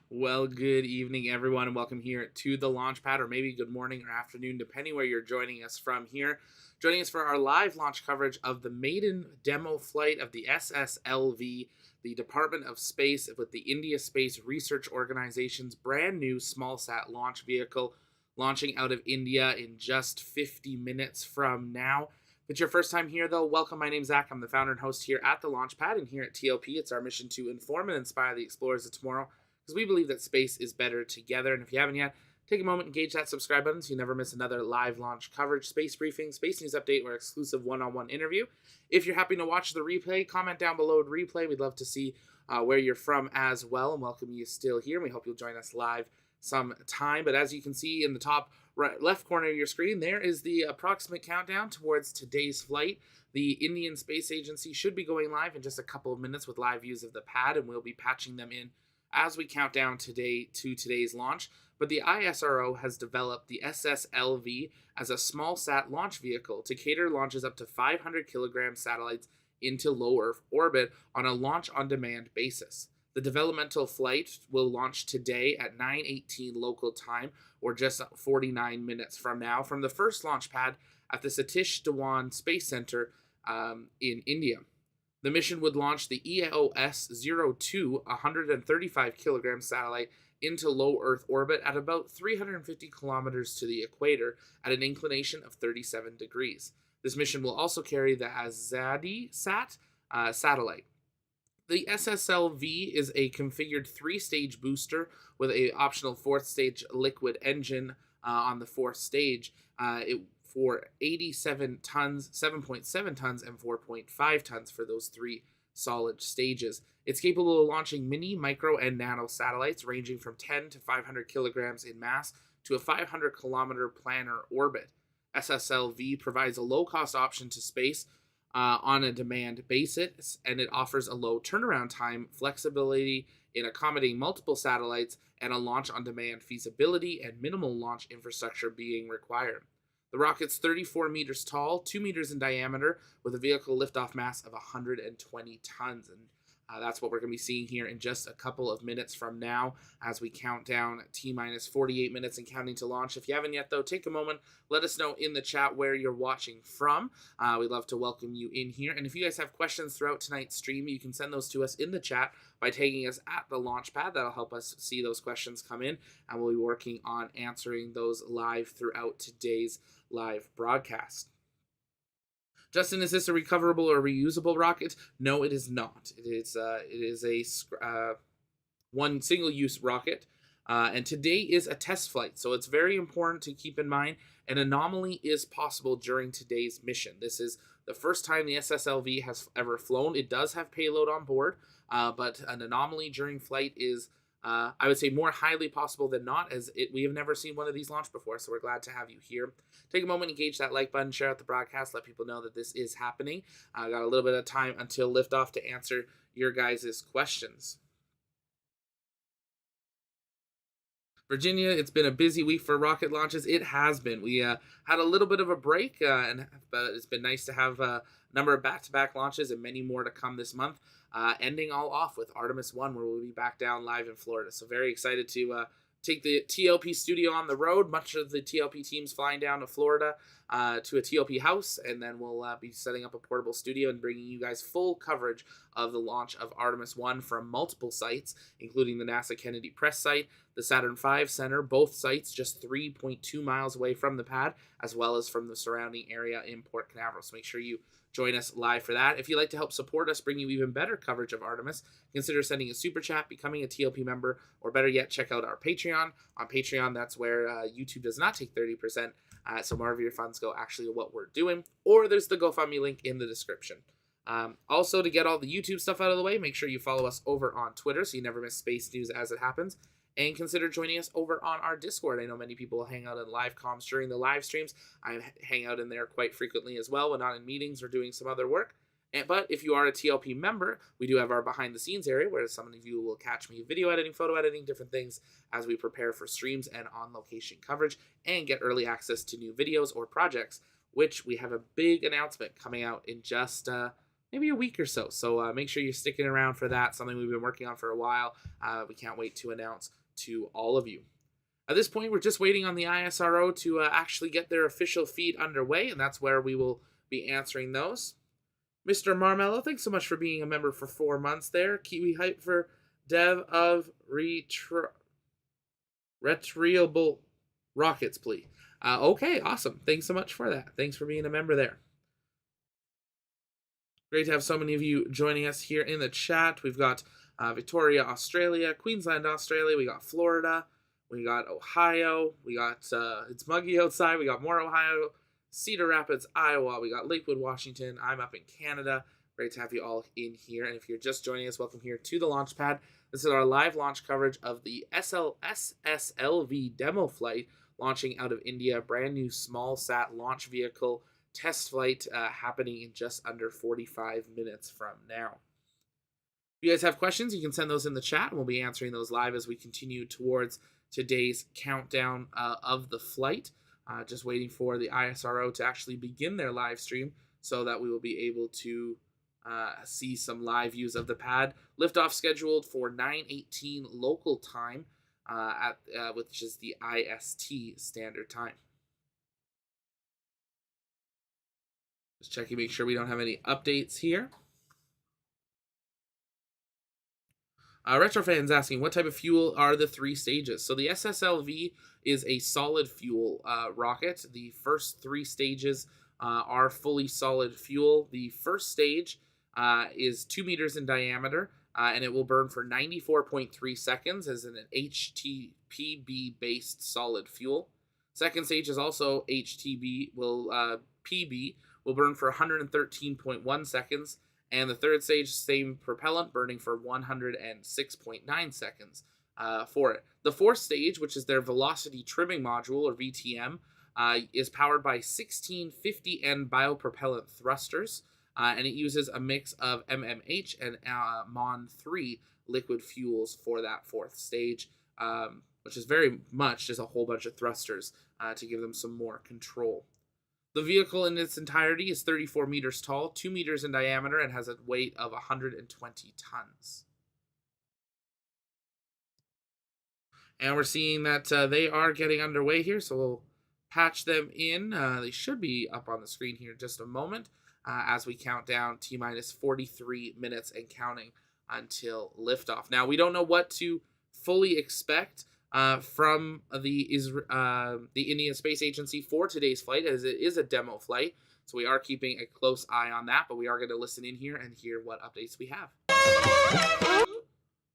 Well, good evening, everyone, and welcome here to the launch pad, or maybe good morning or afternoon, depending where you're joining us from here. Joining us for our live launch coverage of the maiden demo flight of the SSLV, the Department of Space with the India Space Research Organization's brand new small sat launch vehicle, launching out of India in just 50 minutes from now. If it's your first time here, though, welcome. My name's Zach. I'm the founder and host here at the Launchpad, and here at TLP, it's our mission to inform and inspire the explorers of tomorrow, because we believe that space is better together. And if you haven't yet, take a moment, engage that subscribe button so you never miss another live launch coverage, space briefing, space news update, or exclusive one-on-one interview. If you're happy to watch the replay, comment down below to replay. We'd love to see where you're from as well, and welcome you still here. And we hope you'll join us live sometime. But as you can see in the top right left corner of your screen, there is the approximate countdown towards today's flight. The Indian Space Agency should be going live in just a couple of minutes with live views of the pad, and we'll be patching them in as we count down today to today's launch. But the ISRO has developed the SSLV as a small sat launch vehicle to cater launches up to 500 kilogram satellites into low Earth orbit on a launch on demand basis. The developmental flight will launch today at 9:18 local time, or just 49 minutes from now, from the first launch pad at the Satish Dhawan Space Center in India. The mission would launch the EOS-02 135 kilogram satellite into low Earth orbit at about 350 kilometers to the equator at an inclination of 37 degrees. This mission will also carry the AzaadiSAT satellite. The SSLV is a configured three-stage booster with a optional fourth-stage liquid engine on the fourth stage. For 87 tons, 7.7 tons, and 4.5 tons for those three solid stages. It's capable of launching mini, micro, and nano satellites ranging from 10 to 500 kilograms in mass to a 500-kilometer planar orbit. SSLV provides a low-cost option to space on a demand basis, and it offers a low turnaround time, flexibility in accommodating multiple satellites, and a launch-on-demand feasibility and minimal launch infrastructure being required. The rocket's 34 meters tall, 2 meters in diameter, with a vehicle liftoff mass of 120 tons. And that's what we're going to be seeing here in just a couple of minutes from now as we count down T-minus 48 minutes and counting to launch. If you haven't yet, though, take a moment. Let us know in the chat where you're watching from. We'd love to welcome you in here. And if you guys have questions throughout tonight's stream, you can send those to us in the chat by tagging us at the launch pad. That'll help us see those questions come in, and we'll be working on answering those live throughout today's live broadcast. Justin, is this a recoverable or reusable rocket? No, it is not. It is a one single-use rocket, and today is a test flight, so it's very important to keep in mind an anomaly is possible during today's mission. This is the first time the SSLV has ever flown. It does have payload on board, but an anomaly during flight is I would say more highly possible than not, as we have never seen one of these launch before, so we're glad to have you here. Take a moment, engage that like button, share out the broadcast, let people know that this is happening. I got a little bit of time until liftoff to answer your guys' questions. Virginia, it's been a busy week for rocket launches. It has been. We had a little bit of a break, but it's been nice to have a number of back-to-back launches and many more to come this month, ending all off with Artemis 1, where we'll be back down live in Florida. So very excited to take the TLP studio on the road. Much of the TLP team's flying down to Florida to a TLP house, and then we'll be setting up a portable studio and bringing you guys full coverage of the launch of Artemis 1 from multiple sites, including the NASA Kennedy Press site, the Saturn V Center, both sites just 3.2 miles away from the pad, as well as from the surrounding area in Port Canaveral. So make sure you join us live for that. If you'd like to help support us, bring you even better coverage of Artemis, consider sending a super chat, becoming a TLP member, or better yet, check out our Patreon. On Patreon, that's where YouTube does not take 30%, so more of your funds go actually to what we're doing, or there's the GoFundMe link in the description. Also, to get all the YouTube stuff out of the way, make sure you follow us over on Twitter so you never miss space news as it happens. And consider joining us over on our Discord. I know many people hang out in live comms during the live streams. I hang out in there quite frequently as well when not in meetings or doing some other work. But if you are a TLP member, we do have our behind the scenes area where some of you will catch me video editing, photo editing, different things as we prepare for streams and on location coverage, and get early access to new videos or projects, which we have a big announcement coming out in just maybe a week or so. So make sure you're sticking around for that. Something we've been working on for a while. We can't wait to announce to all of you. At this point, we're just waiting on the ISRO to actually get their official feed underway, and that's where we will be answering those. Mr. Marmello, thanks so much for being a member for 4 months there. Kiwi hype for dev of retriable rockets, please. Okay, awesome. Thanks so much for that. Thanks for being a member there. Great to have so many of you joining us here in the chat. We've got Victoria, Australia, Queensland, Australia. We got Florida. We got Ohio. We got it's muggy outside. We got more Ohio. Cedar Rapids, Iowa. We got Lakewood, Washington. I'm up in Canada. Great to have you all in here. And if you're just joining us, welcome here to the launch pad. This is our live launch coverage of the SSLV demo flight launching out of India. Brand new small sat launch vehicle test flight happening in just under 45 minutes from now. If you guys have questions, you can send those in the chat, and we'll be answering those live as we continue towards today's countdown of the flight. Just waiting for the ISRO to actually begin their live stream so that we will be able to see some live views of the pad. Liftoff scheduled for 9:18 local time, which is the IST standard time. Just checking, make sure we don't have any updates here. Retrofans asking, what type of fuel are the 3 stages? So the SSLV is a solid fuel rocket. The first 3 stages are fully solid fuel. The first stage is 2 meters in diameter, and it will burn for 94.3 seconds as an HTPB-based solid fuel. Second stage is also HTB, PB, will burn for 113.1 seconds. And the third stage, same propellant, burning for 106.9 seconds for it. The fourth stage, which is their velocity trimming module, or VTM, is powered by 1650N biopropellant thrusters, and it uses a mix of MMH and MON3 liquid fuels for that fourth stage, which is very much just a whole bunch of thrusters to give them some more control. The vehicle in its entirety is 34 meters tall, 2 meters in diameter, and has a weight of 120 tons. And we're seeing that they are getting underway here, so we'll patch them in. They should be up on the screen here in just a moment as we count down T-minus 43 minutes and counting until liftoff. Now, we don't know what to fully expect from the Indian Space Agency for today's flight, as it is a demo flight. So we are keeping a close eye on that, but we are going to listen in here and hear what updates we have.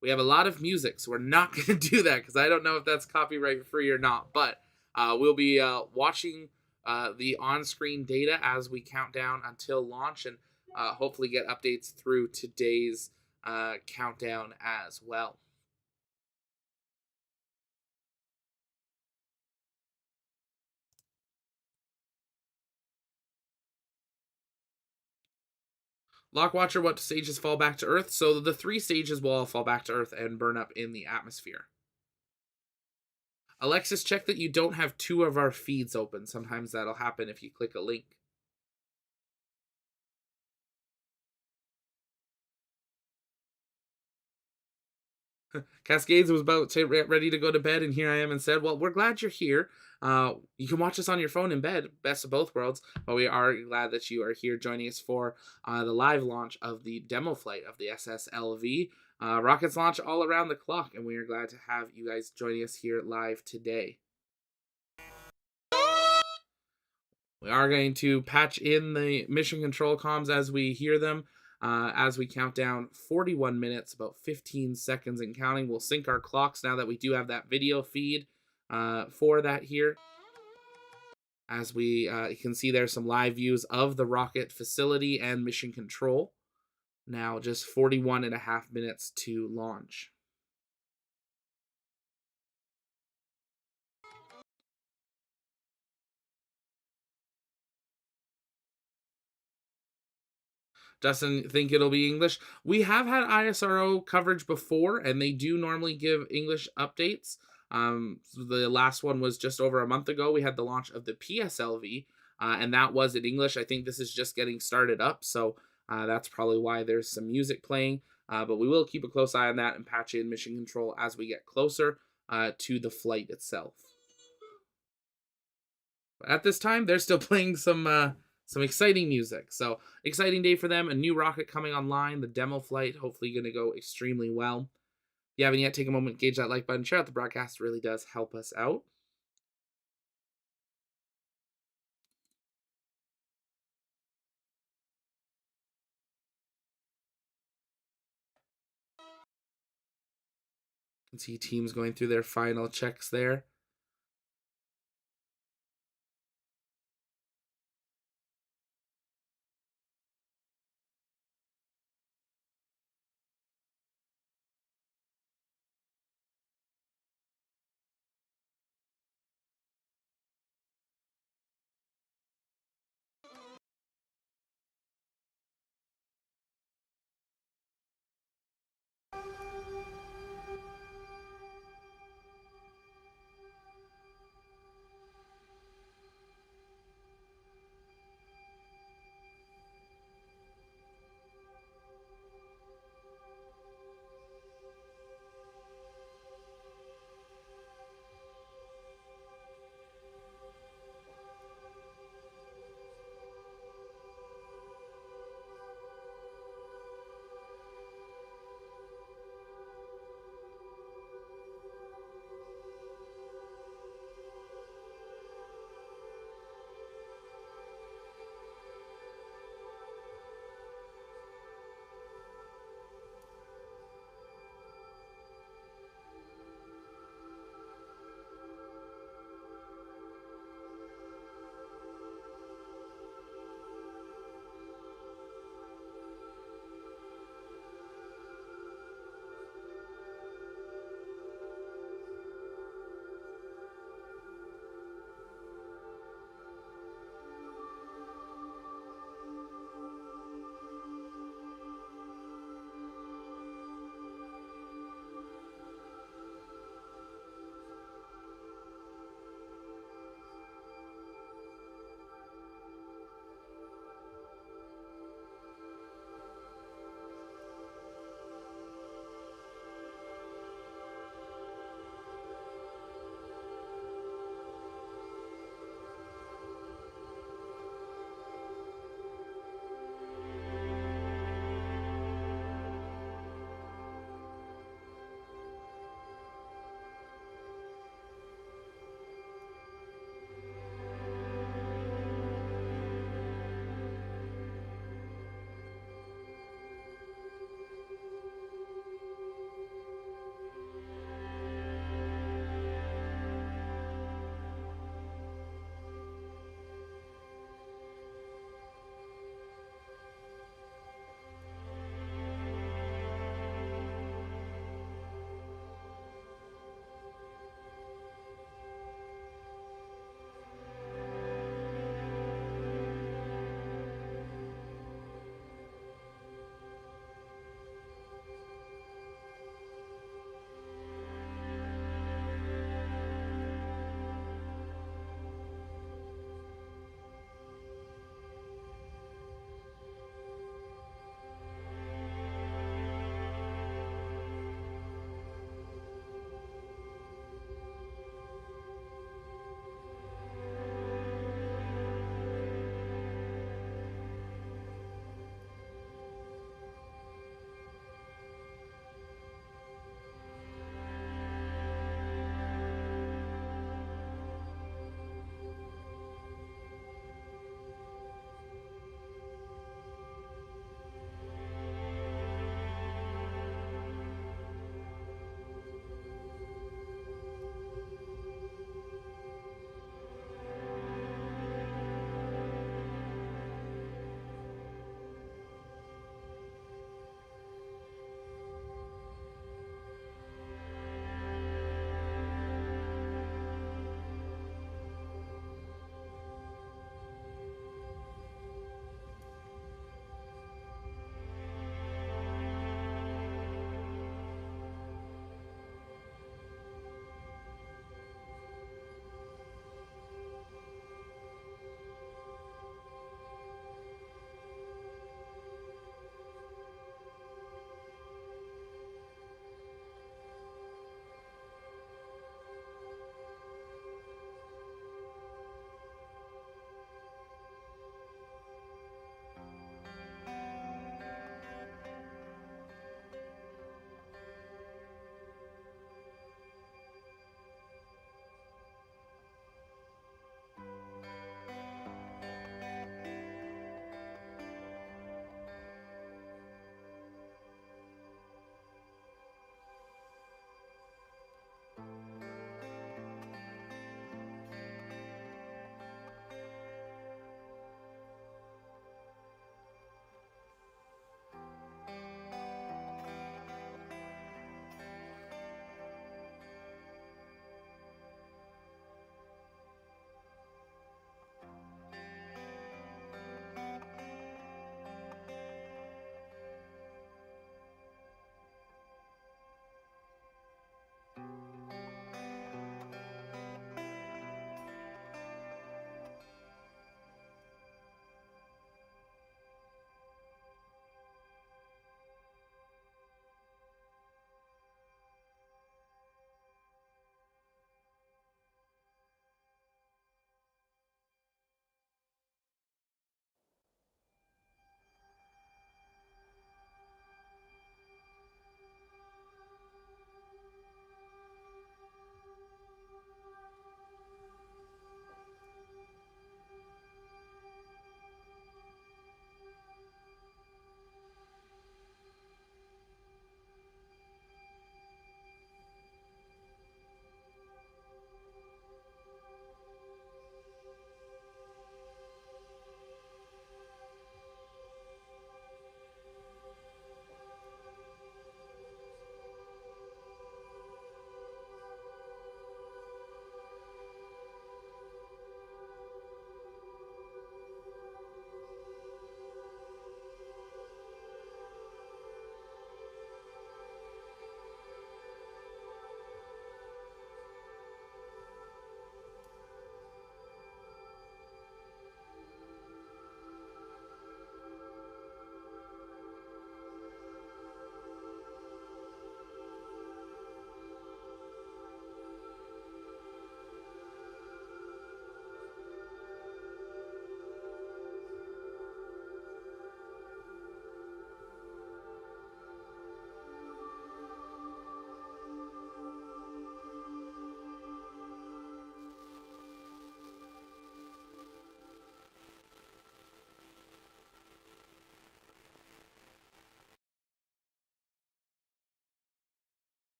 We have a lot of music, so we're not going to do that because I don't know if that's copyright free or not, but we'll be watching the on-screen data as we count down until launch, and hopefully get updates through today's countdown as well. Lockwatcher, what stages fall back to Earth? So the 3 stages will all fall back to Earth and burn up in the atmosphere. Alexis, check that you don't have 2 of our feeds open. Sometimes that'll happen if you click a link. Cascades was about to ready to go to bed, and here I am and said, well, we're glad you're here. You can watch us on your phone in bed, best of both worlds, but we are glad that you are here joining us for the live launch of the demo flight of the SSLV. Rockets launch all around the clock, and we are glad to have you guys joining us here live today. We are going to patch in the mission control comms as we hear them. As we count down 41 minutes, about 15 seconds and counting. We'll sync our clocks now that we do have that video feed for that here. As we you can see there's some live views of the rocket facility and mission control. Now just 41 and a half minutes to launch. Doesn't think it'll be English. We have had ISRO coverage before, and they do normally give English updates. The last one was just over a month ago. We had the launch of the PSLV, and that was in English. I think this is just getting started up, so That's probably why there's some music playing, but we will keep a close eye on that and patch in mission control as we get closer to the flight itself. But at this time, they're still playing some exciting music. So exciting day for them. A new rocket coming online. The demo flight hopefully going to go extremely well. If you haven't yet, take a moment, gauge that like button, share out the broadcast. It really does help us out. You can see teams going through their final checks there.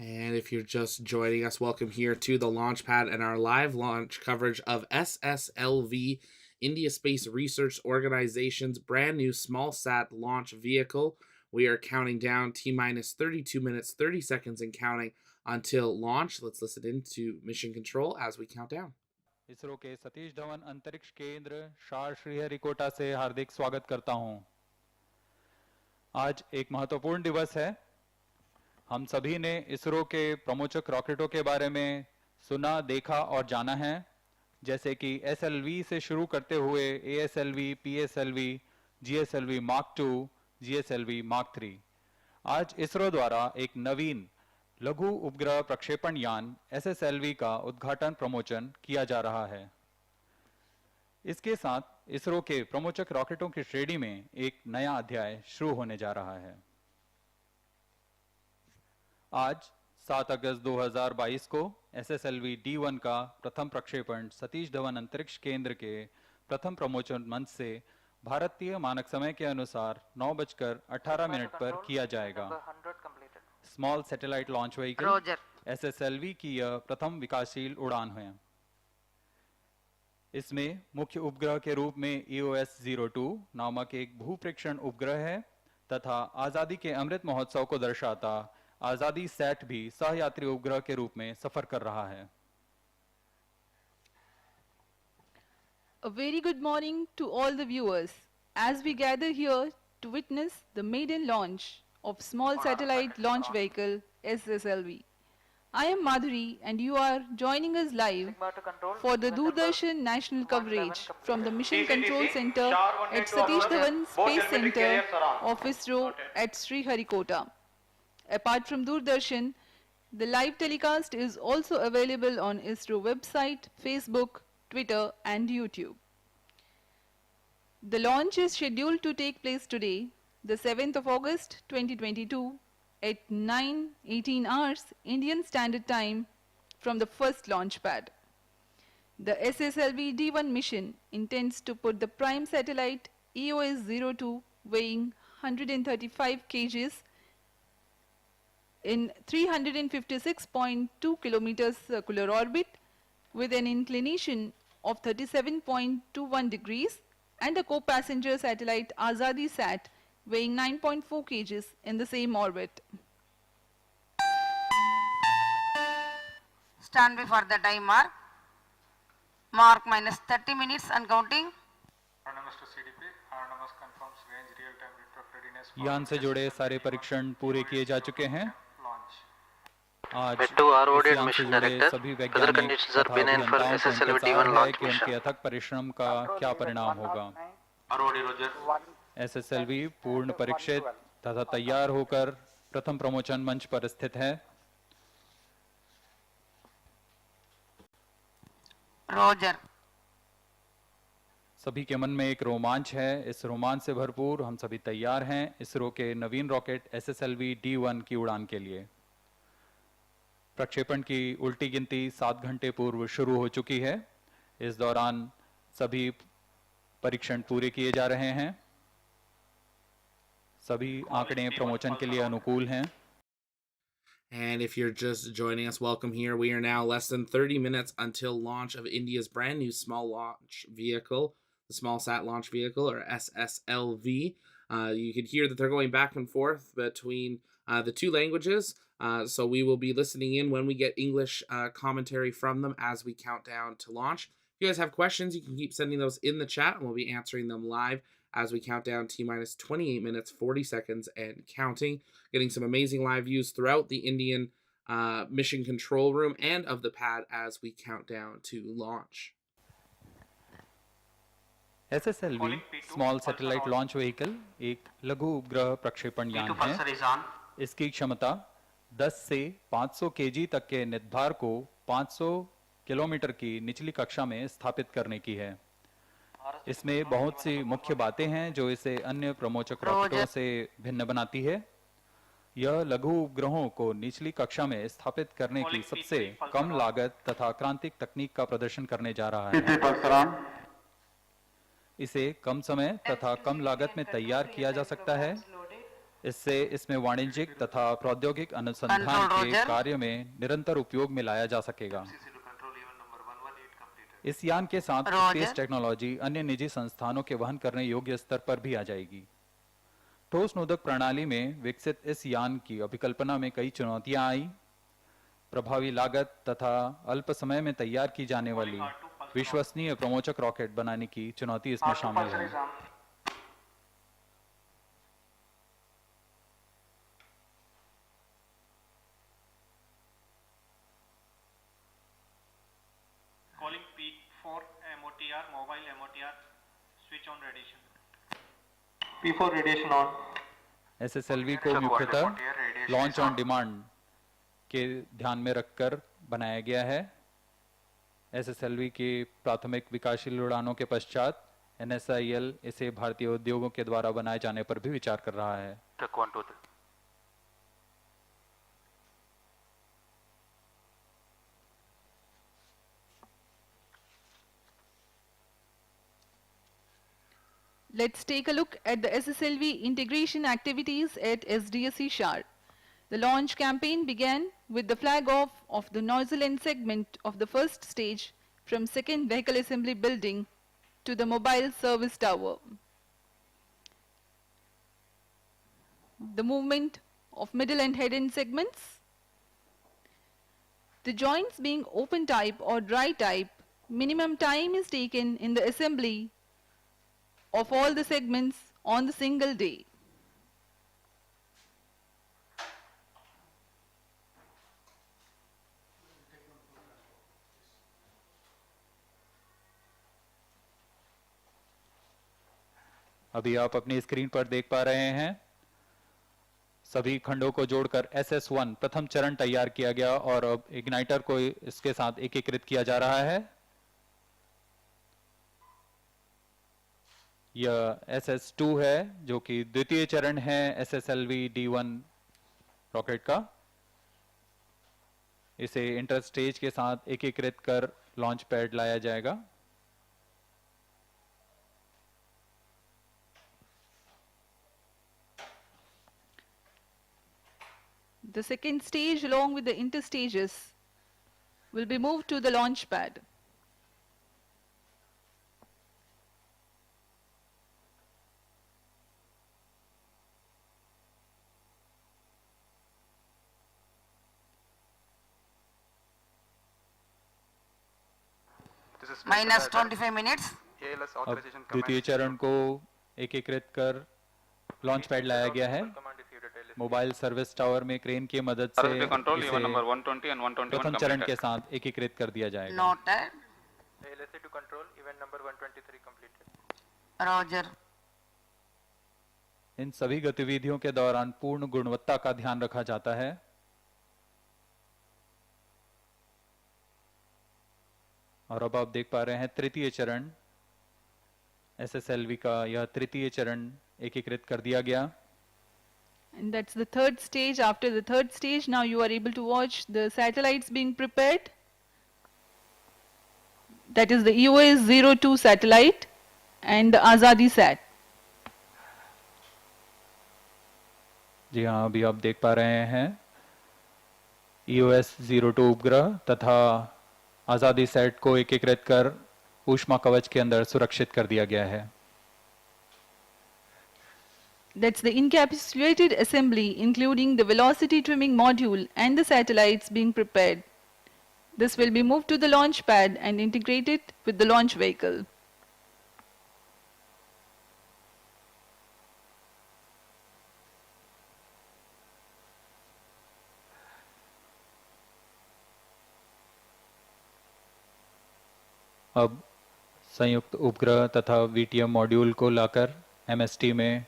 And if you're just joining us, welcome here to the launch pad and our live launch coverage of SSLV, India Space Research Organization's brand new small sat launch vehicle. We are counting down T-minus 32 minutes, 30 seconds and counting until launch. Let's listen into mission control as we count down. ISRO के सतीश धवन अंतरिक्ष केंद्र शार श्रीहरिकोटा से हार्दिक स्वागत करता हूं। आज एक महत्वपूर्ण दिवस है। हम सभी ने इसरो के प्रमोचक रॉकेटों के बारे में सुना, देखा और जाना है, जैसे कि SLV से शुरू करते हुए ASLV, PSLV, GSLV Mark II, GSLV Mark III। आज इसरो द्वारा एक नवीन लघु उपग्रह प्रक्षेपण यान SSLV का उद्घाटन प्रमोचन किया जा रहा है। इसके साथ इसरो के प्रमोचक रॉकेटों की श्रेणी में एक नया अध्याय शुरू होने जा रहा है। आज 7 अगस्त 2022 को SSLV D1 का प्रथम प्रक्षेपण सतीश धवन अंतरिक्ष केंद्र के प्रथम प्रमोचन मंच से भारतीय मानक समय के अनुसार 9:18 पर किया जाएगा। Small satellite launch vehicle SSLV की यह प्रथम विकासशील उड़ान है। इसमें मुख्य उपग्रह के रूप में EOS-02 नामक एक भूप्रेक्षण उपग्रह है तथा आजादी के अमृत महोत्सव को दर्शाता AzaadiSAT भी सहयात्री उपग्रह के रूप में सफर कर रहा है। A very good morning to all the viewers as we gather here to witness the maiden launch of small satellite launch vehicle SSLV. I am Madhuri and you are joining us live for the Doordarshan national coverage from the Mission Control Center at Satish Dhawan Space Center of ISRO at Sriharikota. Apart from Doordarshan, the live telecast is also available on ISRO website, Facebook, Twitter and YouTube. The launch is scheduled to take place today, the 7th of August 2022 at 9:18 hours Indian Standard Time from the first launch pad. The SSLV D1 mission intends to put the prime satellite EOS-02 weighing 135 kgs in 356.2 kilometers circular orbit with an inclination of 37.21 degrees and a co-passenger satellite AzaadiSAT weighing 9.4 kgs in the same orbit. Stand by for the time mark. Mark minus 30 minutes and counting. यान से जुड़े सारे परीक्षण पूरे किए जा चुके हैं। आज mission director, weather conditions are benign for SSLV D1 launch mission. उनके अथक परिश्रम का क्या परिणाम होगा। SSLV पूर्ण परीक्षित तथा तैयार होकर प्रथम प्रमोचन मंच पर स्थित है। Roger. सभी के मन में एक रोमांच है। इस रोमांच से भरपूर हम सभी तैयार हैं इसरो के नवीन रॉकेट SSLV D1 की उड़ान के लिए। प्रक्षेपण की उल्टी गिनती 7 घंटे पूर्व शुरू हो चुकी है। इस दौरान सभी परीक्षण पूरे किए जा रहे हैं। सभी आंकड़े प्रमोचन के लिए अनुकूल हैं। And if you're just joining us, welcome here. We are now less than 30 minutes until launch of India's brand new small launch vehicle, the Small Sat Launch Vehicle, or SSLV. You can hear that they're going back and forth between the two languages. So we will be listening in when we get English commentary from them as we count down to launch. If you guys have questions, you can keep sending those in the chat, and we'll be answering them live as we count down T-minus 28 minutes, 40 seconds, and counting. Getting some amazing live views throughout the Indian mission control room and of the pad as we count down to launch. SSLV small satellite launch vehicle एक लघु उपग्रह प्रक्षेपण यान है। इसकी क्षमता 10 से 500 kg तक के नितभार को 500 किलोमीटर की निचली कक्षा में स्थापित करने की है। इसमें बहुत सी मुख्य बातें हैं जो इसे अन्य प्रमोचक रॉकेटों से भिन्न बनाती है। यह लघु उपग्रहों को निचली कक्षा में स्थापित करने की सबसे कम लागत तथा क्रांतिक तकनीक का प्रदर्शन करने जा रहा है। इसे कम समय तथा कम लागत में तैयार किया जा सकता है। इससे इसमें वाणिज्यिक तथा प्रौद्योगिक अनुसंधान Control, के Roger. कार्य में निरंतर उपयोग में लाया जा सकेगा। इस यान के साथ Roger. स्पेस टेक्नोलॉजी अन्य निजी संस्थानों के वहन करने योग्य स्तर पर भी आ जाएगी। ठोस नोदक प्रणाली में विकसित इस यान की अभिकल्पना में कई चुनौतियां आई। प्रभावी लागत तथा अल्प समय में तैयार की जाने वाली विश्वसनीय प्रमोचक रॉकेट बनाने की चुनौती इसमें शामिल है। Calling P4 MOTR, mobile MOTR, switch on radiation. P4 radiation on. SSLV को मुख्यतः लॉन्च ऑन डिमांड के ध्यान में रखकर बनाया गया है। SSLV के प्राथमिक विकासशील उड़ानों के पश्चात NSIL इसे भारतीय उद्योगों के द्वारा बनाए जाने पर भी विचार कर रहा है। Let's take a look at the SSLV integration activities at SDSC Shar. The launch campaign began with the flag off of the nozzle end segment of the first stage from second vehicle assembly building to the mobile service tower. The movement of middle and head end segments. The joints being open type or dry type, minimum time is taken in the assembly of all the segments on the single day. अभी आप अपनी screen पर देख पा रहे हैं सभी खंडों को जोड़कर SS1 प्रथम चरण तैयार किया गया और अब इग्नाइटर को इसके साथ एकीकृत किया जा रहा है। यह SS2 है जो कि द्वितीय चरण है SSLV D1 रॉकेट का। इसे इंटर स्टेज के साथ एकीकृत कर लॉन्च पैड लाया जाएगा। The second stage along with the interstages will be moved to the launch pad. Minus 25 minutes. अब द्वितीय चरण को एकीकृत कर लॉन्च पैड लाया गया है। मोबाइल सर्विस टावर में क्रेन की मदद से इसे प्रथम चरण के साथ एकीकृत कर दिया जाएगा। Noted. ALSA to control event number 123 completed. Roger. इन सभी गतिविधियों के दौरान पूर्ण गुणवत्ता का ध्यान रखा जाता है। और अब आप देख पा रहे हैं तृतीय चरण SSLV का यह तृतीय चरण एकीकृत कर दिया गया। And that's the third stage. After the third stage, now you are able to watch the satellites being prepared. That is the EOS-02 satellite and the AzaadiSAT. जी हाँ, अभी आप देख पा रहे हैं EOS-02 उपग्रह तथा AzaadiSAT को एकीकृत कर ऊष्मा कवच के अंदर सुरक्षित कर दिया गया है। That's the encapsulated assembly including the velocity trimming module and the satellites being prepared. This will be moved to the launch pad and integrated with the launch vehicle. अब संयुक्त उपग्रह तथा VTM मॉड्यूल को लाकर MST में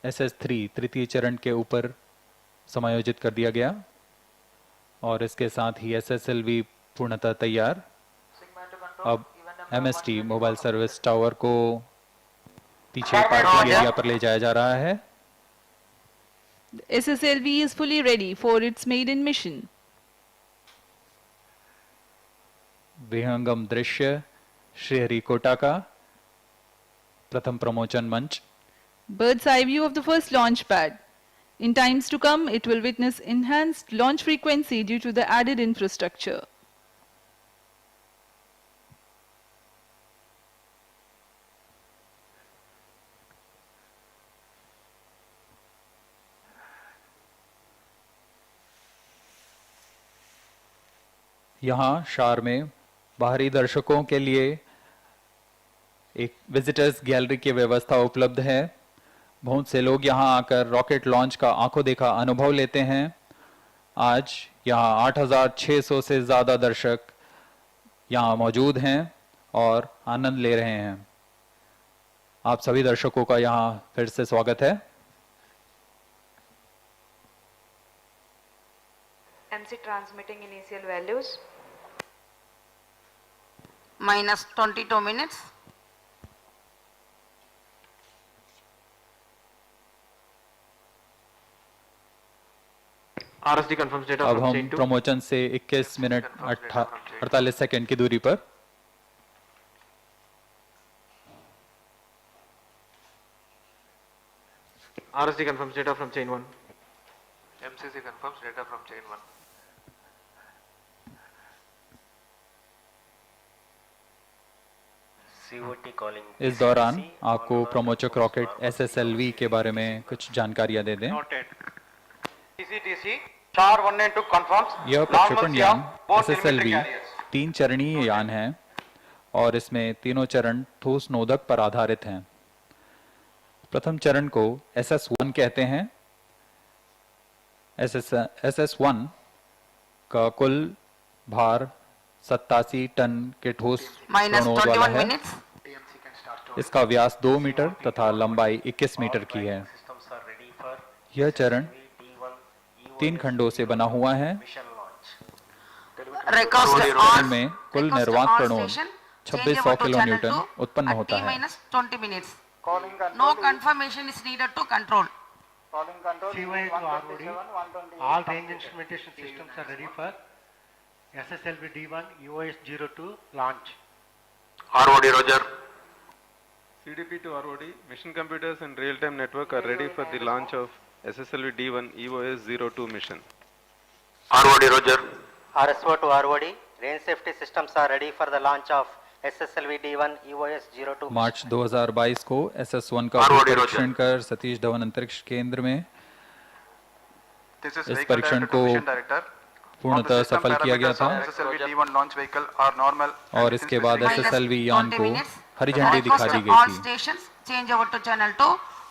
SS3 तृतीय चरण के ऊपर समायोजित कर दिया गया और इसके साथ ही SSLV पूर्णतः तैयार। अब MST मोबाइल सर्विस टावर को पीछे पार्किंग एरिया पर ले जाया जा रहा है। The SSLV is fully ready for its maiden mission. विहंगम दृश्य श्रीहरिकोटा का प्रथम प्रमोचन मंच। Bird's eye view of the first launch pad. In times to come, it will witness enhanced launch frequency due to the added infrastructure. यहाँ शार में बाहरी दर्शकों के लिए एक विजिटर्स गैलरी की व्यवस्था उपलब्ध है। बहुत से लोग यहाँ आकर रॉकेट लॉन्च का आंखों देखा अनुभव लेते हैं। आज यहाँ 8,600 से ज़्यादा दर्शक यहाँ मौजूद हैं और आनंद ले रहे हैं। आप सभी दर्शकों का यहाँ फिर से स्वागत है। MC transmitting initial values. minus 22 minutes. RSD confirms data अब from हम chain 2. प्रमोशन से 21 मिनट 48 सेकंड की दूरी पर RSD confirms data from chain 1. MCC confirms data from chain 1. COT calling. इस दौरान आपको प्रमोचक रॉकेट SSLV के बारे में कुछ जानकारियां दे दें। Noted. TC Char 1 and 2 confirms. यह प्रक्षेपण यान both SSLV telemetry carriers. 3 चरणीय यान है और इसमें तीनों चरण ठोस नोदक पर आधारित हैं। प्रथम चरण को SS1 कहते हैं। SS1 का कुल भार 87 टन के ठोस minus प्रणोद वाला 21 है। minutes. इसका व्यास 2 मीटर तथा लंबाई 21 मीटर की है। Systems are ready for यह चरण D1 3 खंडों से बना हुआ है। mission launch. Recost चरण on. में कुल recost निर्वात on प्रणोद station, 2600 change over to kilo channel Newton 2 उत्पन्न at होता T है। minus 20 minutes. Calling control. No confirmation is needed to control. Calling control. CY to ROD. All range instrumentation systems are ready for SSLV D1 EOS-02 launch. ROD Roger. CDP to ROD, mission computers and real-time network are ready for the launch of SSLV D1 EOS-02 mission. ROD Roger. RSO to ROD, range safety systems are ready for the launch of SSLV D1 EOS-02 मार्च 2022 को SS1 का ROD परीक्षण कर सतीश धवन अंतरिक्ष केंद्र में इस परीक्षण को पूर्णतः सफल किया गया था और इसके बाद SSLV यान को हरी झंडी दिखा दी All गई थी। stations change over to channel 2.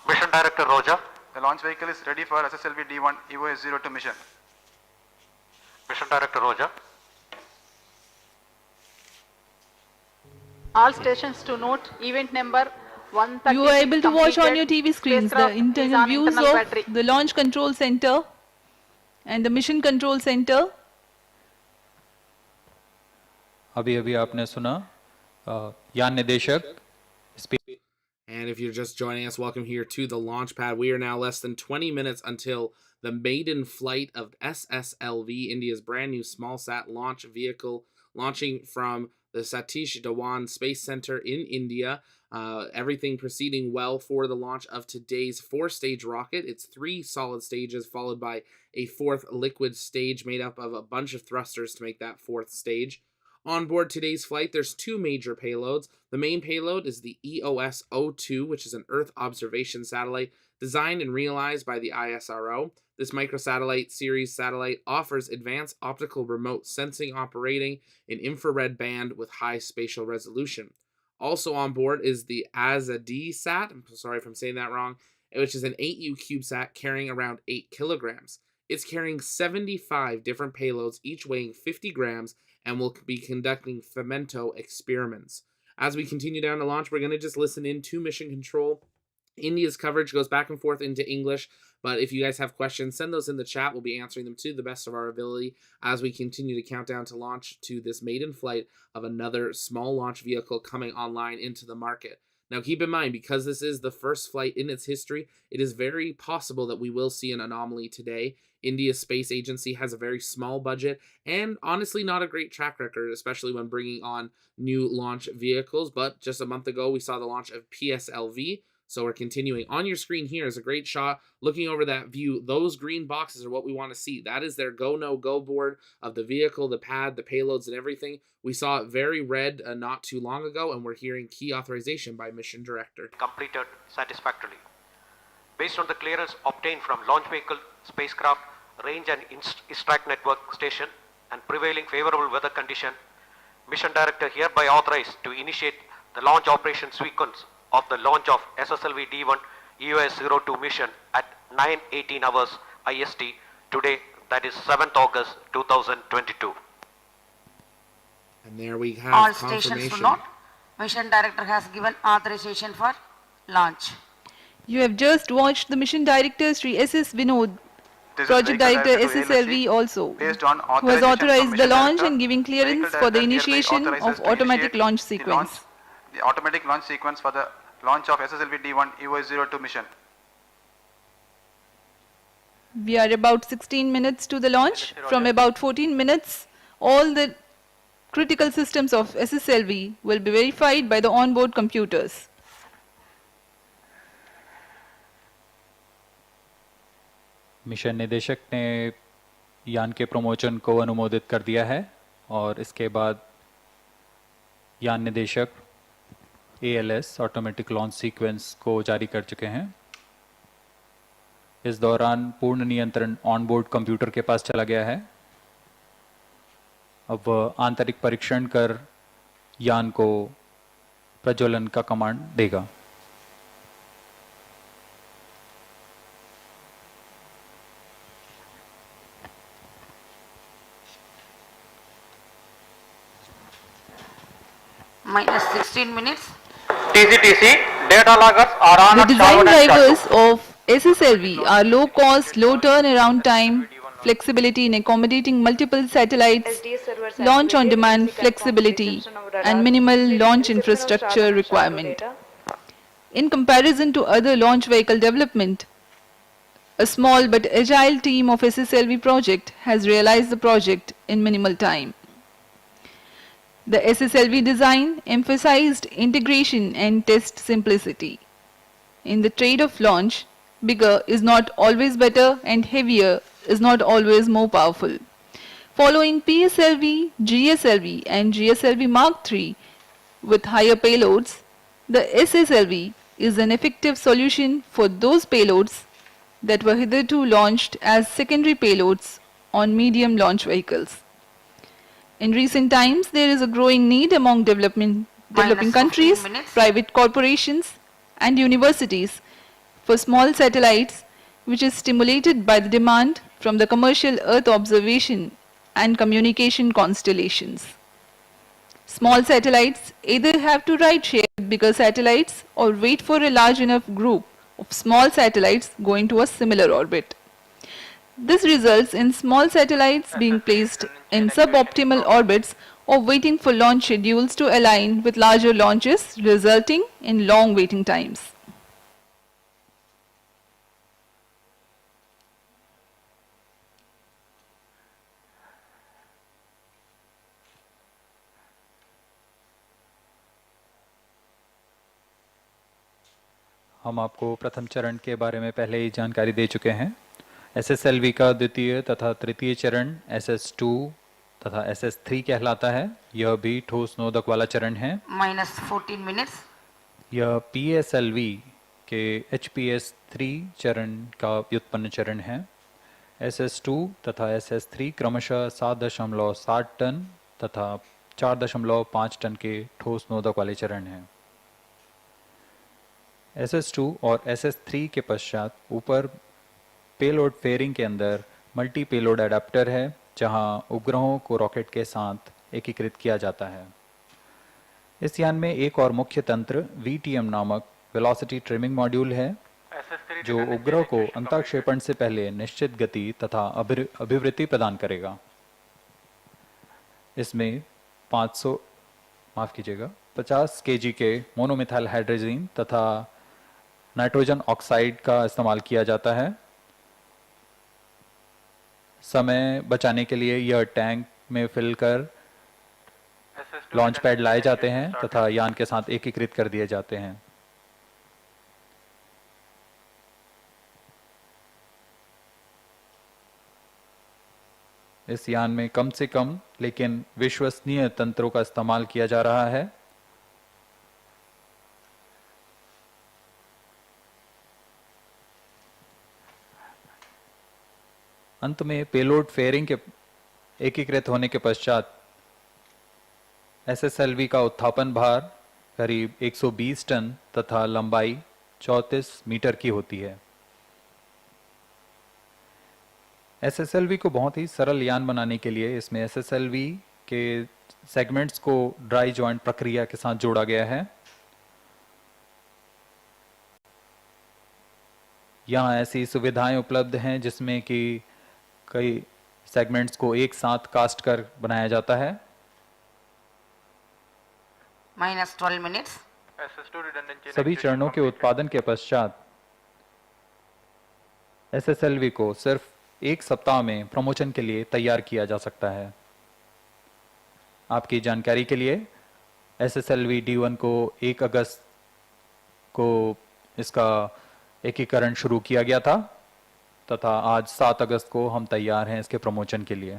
Mission Director Roger. The launch vehicle is ready for SSLV D1 EOS-02 mission. Mission Director Roger. All stations to note event number 130. You are able to watch on your TV screens the internal views of the launch control center and the mission control center. अभी अभी आपने सुना यान निदेशक And if you're just joining us, welcome here to the launch pad. We are now less than 20 minutes until the maiden flight of SSLV, India's brand new small sat launch vehicle, launching from the Satish Dhawan Space Center in India. Everything proceeding well for the launch of today's 4-stage rocket. It's 3 solid stages followed by a 4th liquid stage made up of a bunch of thrusters to make that 4th stage. On board today's flight, there's 2 major payloads. The main payload is the EOS-02, which is an Earth observation satellite designed and realized by the ISRO. This microsatellite series satellite offers advanced optical remote sensing operating in infrared band with high spatial resolution. Also on board is the AzaadiSAT, I'm sorry if I'm saying that wrong, which is an 8U CubeSat carrying around 8 kilograms. It's carrying 75 different payloads, each weighing 50 grams, and will be conducting femento experiments. As we continue down the launch, we're going to just listen in to mission control. India's coverage goes back and forth into English, but if you guys have questions, send those in the chat. We'll be answering them to the best of our ability as we continue to count down to launch to this maiden flight of another small launch vehicle coming online into the market. Now keep in mind, because this is the first flight in its history, it is very possible that we will see an anomaly today. India's space agency has a very small budget and honestly not a great track record, especially when bringing on new launch vehicles. But just a month ago, we saw the launch of PSLV, So we're continuing. On your screen here is a great shot looking over that view. Those green boxes are what we want to see. That is their go, no go board of the vehicle, the pad, the payloads, and everything. We saw it very red not too long ago, and we're hearing key authorization by mission director. Completed satisfactorily. Based on the clearance obtained from launch vehicle, spacecraft, range and ISRO network station, and prevailing favorable weather condition, mission director hereby authorized to initiate the launch operation sequence of the launch of SSLV D1 EOS-02 mission at 9:18 hours IST today, that is 7th August 2022. And there we have All confirmation. stations to note, mission director has given authorization for launch. You have just watched the mission director Sri S.S. Vinod, project director SSLV also, who has authorized the launch and giving clearance for the initiation of automatic launch sequence. The automatic launch sequence for the launch of SSLV D1 EOS-02 mission. We are about 16 minutes to the launch. From about 14 minutes, all the critical systems of SSLV will be verified by the onboard computers. Mission निदेशक ने यान के promotion को अनुमोदित कर दिया है और इसके बाद यान निदेशक ALS ऑटोमेटिक लॉन्च सीक्वेंस को जारी कर चुके हैं। इस दौरान पूर्ण नियंत्रण ऑनबोर्ड कंप्यूटर के पास चला गया है। अब वह आंतरिक परीक्षण कर यान को प्रज्वलन का कमांड देगा। Minus 16 minutes. TCTC data loggers are on The at design Dhawan and drivers Shatu. of SSLV are low cost, low turnaround time, flexibility in accommodating multiple satellites, launch on demand flexibility, and minimal launch infrastructure requirement. In comparison to other launch vehicle development, a small but agile team of SSLV project has realized the project in minimal time. The SSLV design emphasized integration and test simplicity. In the trade of launch, bigger is not always better and heavier is not always more powerful. Following PSLV, GSLV and GSLV Mark III with higher payloads, the SSLV is an effective solution for those payloads that were hitherto launched as secondary payloads on medium launch vehicles. In recent times, there is a growing need among developing countries, private corporations, and universities for small satellites, which is stimulated by the demand from the commercial Earth observation and communication constellations. Small satellites either have to ride share with bigger satellites or wait for a large enough group of small satellites going to a similar orbit. This results in small satellites being placed in suboptimal orbits or waiting for launch schedules to align with larger launches, resulting in long waiting times. हम आपको प्रथम चरण के बारे में पहले ही जानकारी दे चुके हैं। SSLV का द्वितीय तथा तृतीय चरण SS2 तथा SS3 कहलाता है। यह भी ठोस नोदक वाला चरण है। Minus 14 minutes. यह PSLV के HPS3 चरण का व्युत्पन्न चरण है। SS2 तथा SS3 क्रमशः 7.7 टन तथा 4.5 टन के ठोस नोदक वाले चरण हैं। SS2 और SS3 के पश्चात ऊपर पेलोड फेयरिंग के अंदर मल्टी पेलोड एडाप्टर है, जहां उपग्रहों को रॉकेट के साथ एकीकृत किया जाता है। इस यान में एक और मुख्य तंत्र VTM नामक वेलोसिटी ट्रिमिंग मॉड्यूल है, जो उपग्रह को अंतःक्षेपण से पहले निश्चित गति तथा अभिवृद्धि प्रदान करेगा। इसमें 50 kg के मोनोमिथाइल हाइड्रोजन तथा नाइट्रोजन ऑक्साइड का इस्तेमाल किया जाता है। समय बचाने के लिए यह टैंक में फिल कर लॉन्च पैड लाए जाते हैं तथा यान के साथ एकीकृत कर दिए जाते हैं। इस यान में कम से कम लेकिन विश्वसनीय तंत्रों का इस्तेमाल किया जा रहा है। अंत में पेलोड फेयरिंग के एकीकृत होने के पश्चात SSLV का उत्थापन भार करीब 120 टन तथा लंबाई 34 मीटर की होती है। SSLV को बहुत ही सरल यान बनाने के लिए इसमें SSLV के सेगमेंट्स को ड्राई जॉइंट प्रक्रिया के साथ जोड़ा गया है। यहाँ ऐसी सुविधाएं उपलब्ध हैं जिसमें कि कई सेगमेंट्स को एक साथ कास्ट कर बनाया जाता है। -12 minutes. सभी चरणों के उत्पादन के पश्चात SSLV को सिर्फ एक सप्ताह में प्रमोशन के लिए तैयार किया जा सकता है। आपकी जानकारी के लिए SSLV D1 को 1 अगस्त को इसका एकीकरण शुरू किया गया था तथा आज 7 अगस्त को हम तैयार हैं इसके प्रमोशन के लिए।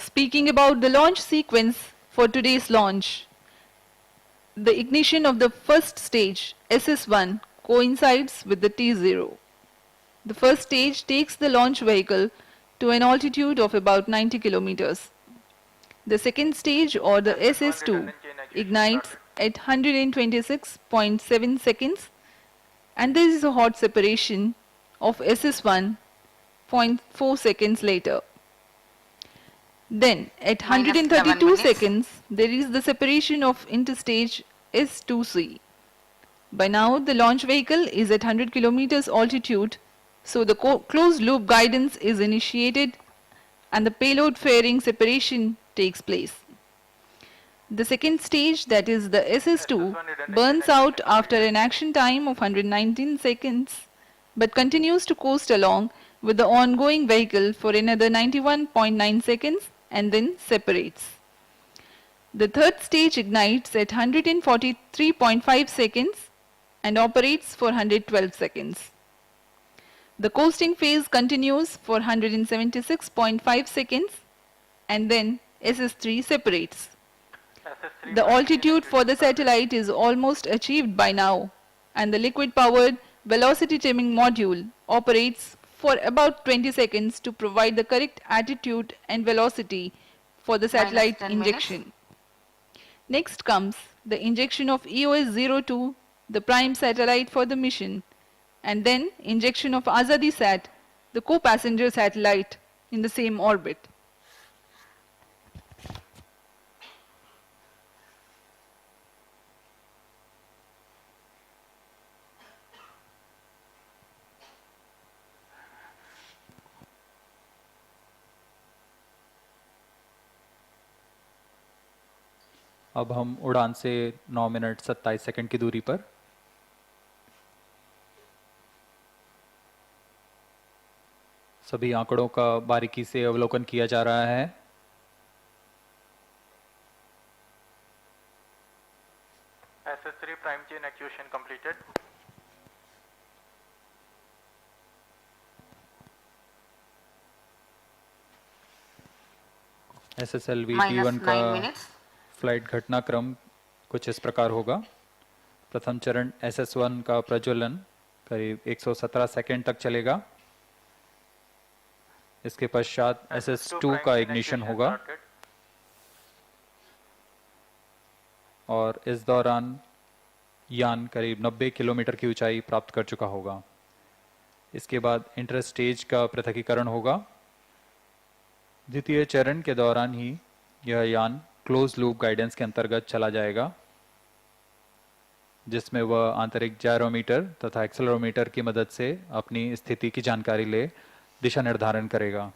Speaking about the launch sequence for today's launch, the ignition of the first stage, SS1, coincides with the T0. The first stage takes the launch vehicle to an altitude of about 90 kilometers. The second stage, or the SS2, ignites at 126.7 seconds, and there is a hot separation of SS1 0.4 seconds later. Then at 132 seconds, there is the separation of interstage S2C. By now, the launch vehicle is at 100 kilometers altitude, so the closed loop guidance is initiated and the payload fairing separation takes place. The second stage, that is the SS2, burns out after an action time of 119 seconds but continues to coast along with the ongoing vehicle for another 91.9 seconds and then separates. The third stage ignites at 143.5 seconds and operates for 112 seconds. The coasting phase continues for 176.5 seconds and then SS3 separates. The altitude for the satellite is almost achieved by now, and the liquid-powered velocity trimming module operates for about 20 seconds to provide the correct attitude and velocity for the satellite injection. Next comes the injection of EOS-02, the prime satellite for the mission, and then injection of AzaadiSAT, the co-passenger satellite in the same orbit. अब हम उड़ान से 9 minute 27 second की दूरी पर सभी आंकड़ों का बारीकी से अवलोकन किया जा रहा है। SS3 prime chain actuation completed. SSLV D1 का फ्लाइट घटनाक्रम कुछ इस प्रकार होगा। प्रथम चरण SS1 का प्रज्वलन करीब 117 सेकंड तक चलेगा। इसके पश्चात SS2 का इग्निशन होगा और इस दौरान यान करीब 90 किलोमीटर की ऊंचाई प्राप्त कर चुका होगा। इसके बाद इंटर स्टेज का पृथकीकरण होगा। द्वितीय चरण के दौरान ही यह यान क्लोज लूप गाइडेंस के अंतर्गत चला जाएगा, जिसमें वह आंतरिक जायरोमीटर तथा एक्सेलरोमीटर की मदद से अपनी स्थिति की जानकारी ले दिशा निर्धारण करेगा।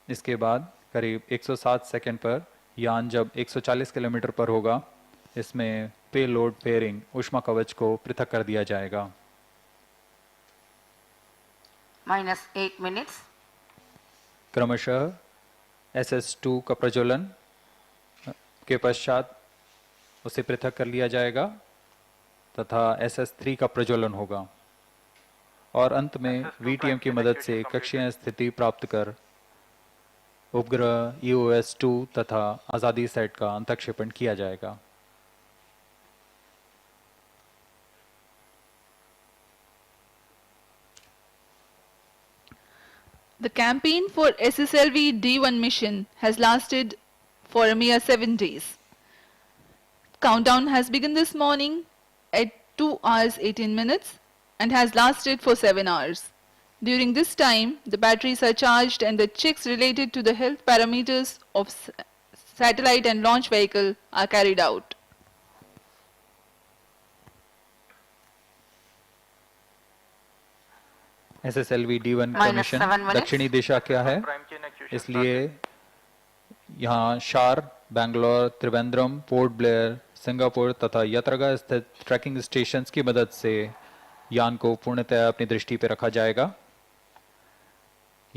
इसके बाद करीब 107 सेकंड पर यान जब 140 किलोमीटर पर होगा, इसमें पेलोड पेयरिंग ऊष्मा कवच को पृथक कर दिया जाएगा। -8 minutes. क्रमशः SS2 का प्रज्वलन के पश्चात उसे पृथक कर लिया जाएगा तथा SS3 का प्रज्वलन होगा और अंत में VTM की मदद से कक्षीय स्थिति प्राप्त कर उपग्रह EOS-2 तथा AzaadiSAT का अंतक्षेपण किया जाएगा। The campaign for SSLV D1 mission has lasted for a mere 7 days. Countdown has begun this morning at 2 hours 18 minutes and has lasted for 7 hours. During this time, the batteries are charged and the checks related to the health parameters of satellite and launch vehicle are carried out. SSLV D1 का mission दक्षिणी दिशा क्या है, इसलिए यहाँ शार, Bangalore, Trivandrum, port Blair, Singapore तथा यात्रागा स्थित trekking stations की मदद से यान को पूर्णतः अपनी दृष्टि पर रखा जाएगा।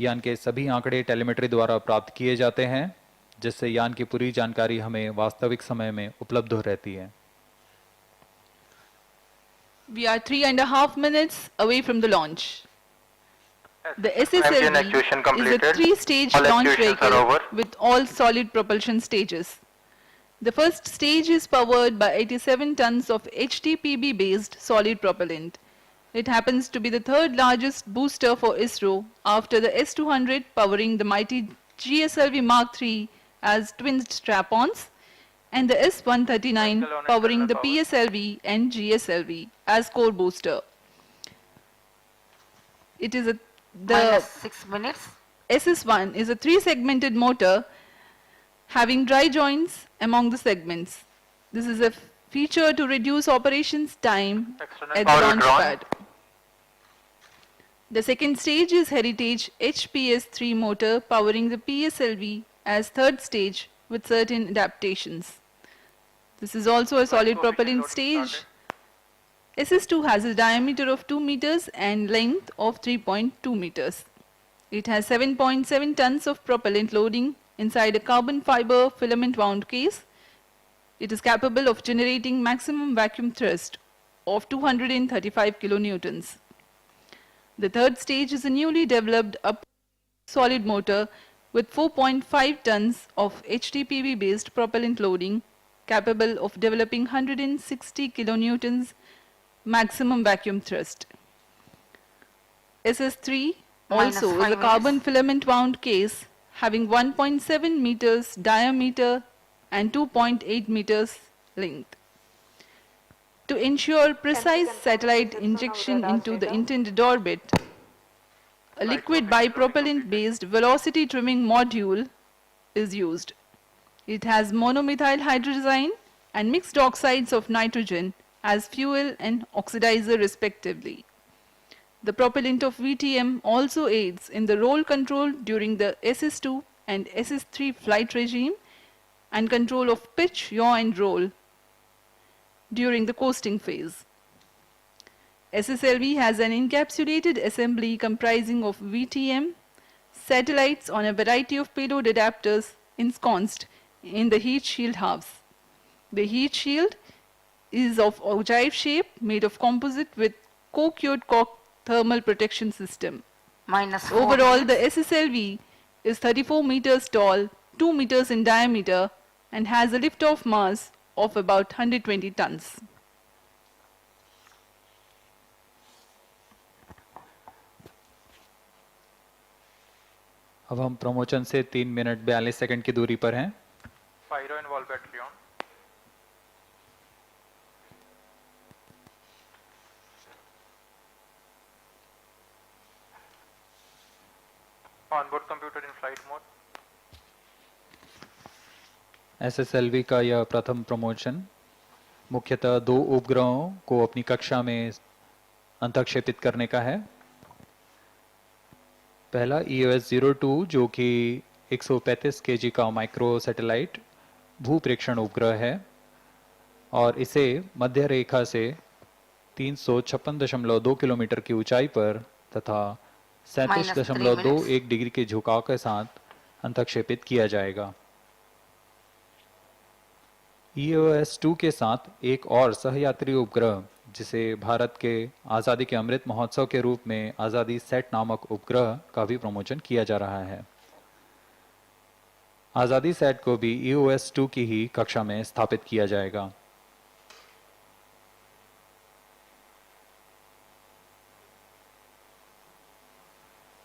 यान के सभी आंकड़े टेलीमेट्री द्वारा प्राप्त किए जाते हैं, जिससे यान की पूरी जानकारी हमें वास्तविक समय में उपलब्ध हो रहती है। We are 3.5 minutes away from the launch. The SSLV is a 3-stage launch vehicle with all solid propulsion stages. The first stage is powered by 87 tons of HTPB-based solid propellant. It happens to be the third largest booster for ISRO after the S-200 powering the mighty GSLV Mark III as twin strap-ons and the S-139 powering the PSLV and GSLV as core booster. It is the 6 minutes. SS1 is a 3-segmented motor having dry joints among the segments. This is a feature to reduce operations time at the launch pad. The second stage is Heritage HPS-3 motor powering the PSLV as third stage with certain adaptations. This is also a solid propellant stage. SS2 has a diameter of 2 meters and length of 3.2 meters. It has 7.7 tons of propellant loading inside a carbon fiber filament wound case. It is capable of generating maximum vacuum thrust of 235 kilonewtons. The third stage is a newly developed solid motor with 4.5 tons of HTPB based propellant loading capable of developing 160 kilonewtons maximum vacuum thrust. SS3 also is a carbon filament wound case having 1.7 meters diameter and 2.8 meters length. To ensure precise satellite injection into the intended orbit, a liquid bipropellant based velocity trimming module is used. It has monomethyl hydrazine and mixed oxides of nitrogen as fuel and oxidizer respectively. The propellant of VTM also aids in the roll control during the SS2 and SS3 flight regime and control of pitch, yaw and roll during the coasting phase. SSLV has an encapsulated assembly comprising of VTM, satellites on a variety of payload adapters ensconced in the heat shield halves. The heat shield is of ogive shape made of composite with co-cured thermal protection system. Overall, the SSLV is 34 meters tall, 2 meters in diameter and has a liftoff mass of about 120 tons. अब हम promotion से 3 minute 42 second की दूरी पर हैं। Pyro and wall battery on. Onboard computer in flight mode. SSLV का यह प्रथम प्रमोशन मुख्यतः 2 उपग्रहों को अपनी कक्षा में अंतक्षेपित करने का है। पहला EOS-02 जो कि 135 kg का माइक्रो सैटेलाइट भूप्रेक्षण उपग्रह है और इसे मध्य रेखा से 356.2 किलोमीटर की ऊंचाई पर तथा 37.21 डिग्री के झुकाव के साथ अंतक्षेपित किया जाएगा। EOS-2 के साथ एक और सहयात्री उपग्रह जिसे भारत के आज़ादी के अमृत महोत्सव के रूप में आज़ादी सेट नामक उपग्रह का भी प्रमोशन किया जा रहा है। आज़ादी सेट को भी EOS-02 की ही कक्षा में स्थापित किया जाएगा।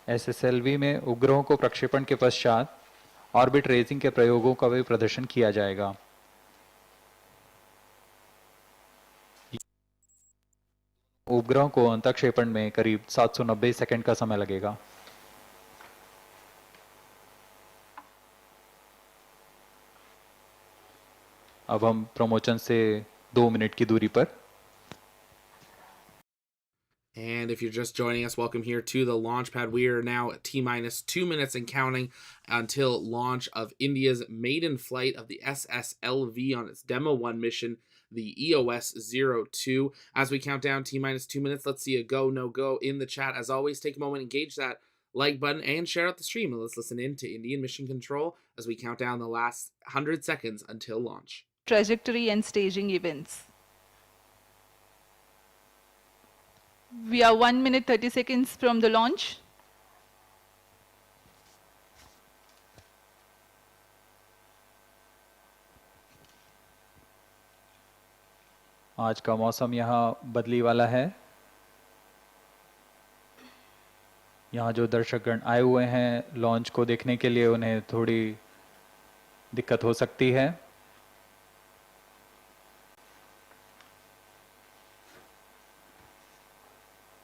SSLV में उपग्रहों को प्रक्षेपण के पश्चात ऑर्बिट रेजिंग के प्रयोगों का भी प्रदर्शन किया जाएगा। उपग्रह को अंतःक्षेपण में करीब 790 सेकंड का समय लगेगा। अब हम प्रमोशन से 2 मिनट की दूरी पर। And if you're just joining us, welcome here to the launch pad. We are now at T-minus 2 minutes and counting until launch of India's maiden flight of the SSLV on its Demo 1 mission, the EOS-02. As we count down T-minus 2 minutes, let's see a go, no go in the chat. As always, take a moment, engage that like button, and share out the stream. And let's listen in to Indian Mission Control as we count down the last 100 seconds until launch. Trajectory and staging events. We are 1 minute 30 seconds from the launch. आज का मौसम यहाँ बदली वाला है। यहाँ जो दर्शकगण आए हुए हैं लॉन्च को देखने के लिए, उन्हें थोड़ी दिक्कत हो सकती है।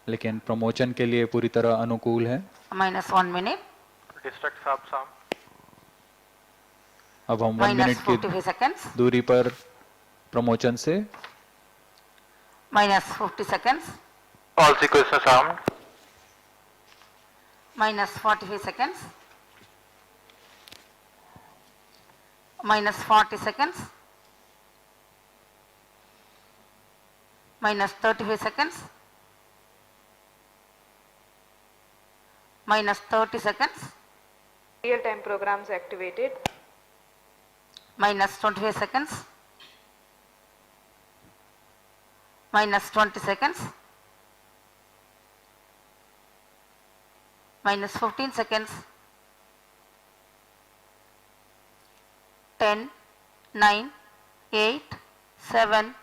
लेकिन प्रमोशन के लिए पूरी तरह अनुकूल है। -1 minute. Distract साहब साम. अब हम 1 मिनट की दूरी पर प्रमोशन से -50 seconds. All sequences armed. -45 seconds. -40 seconds. -35 seconds. -30 seconds. Real-time programs activated. -25 seconds. -20 seconds. -15 seconds. 10, 9, 8, 7,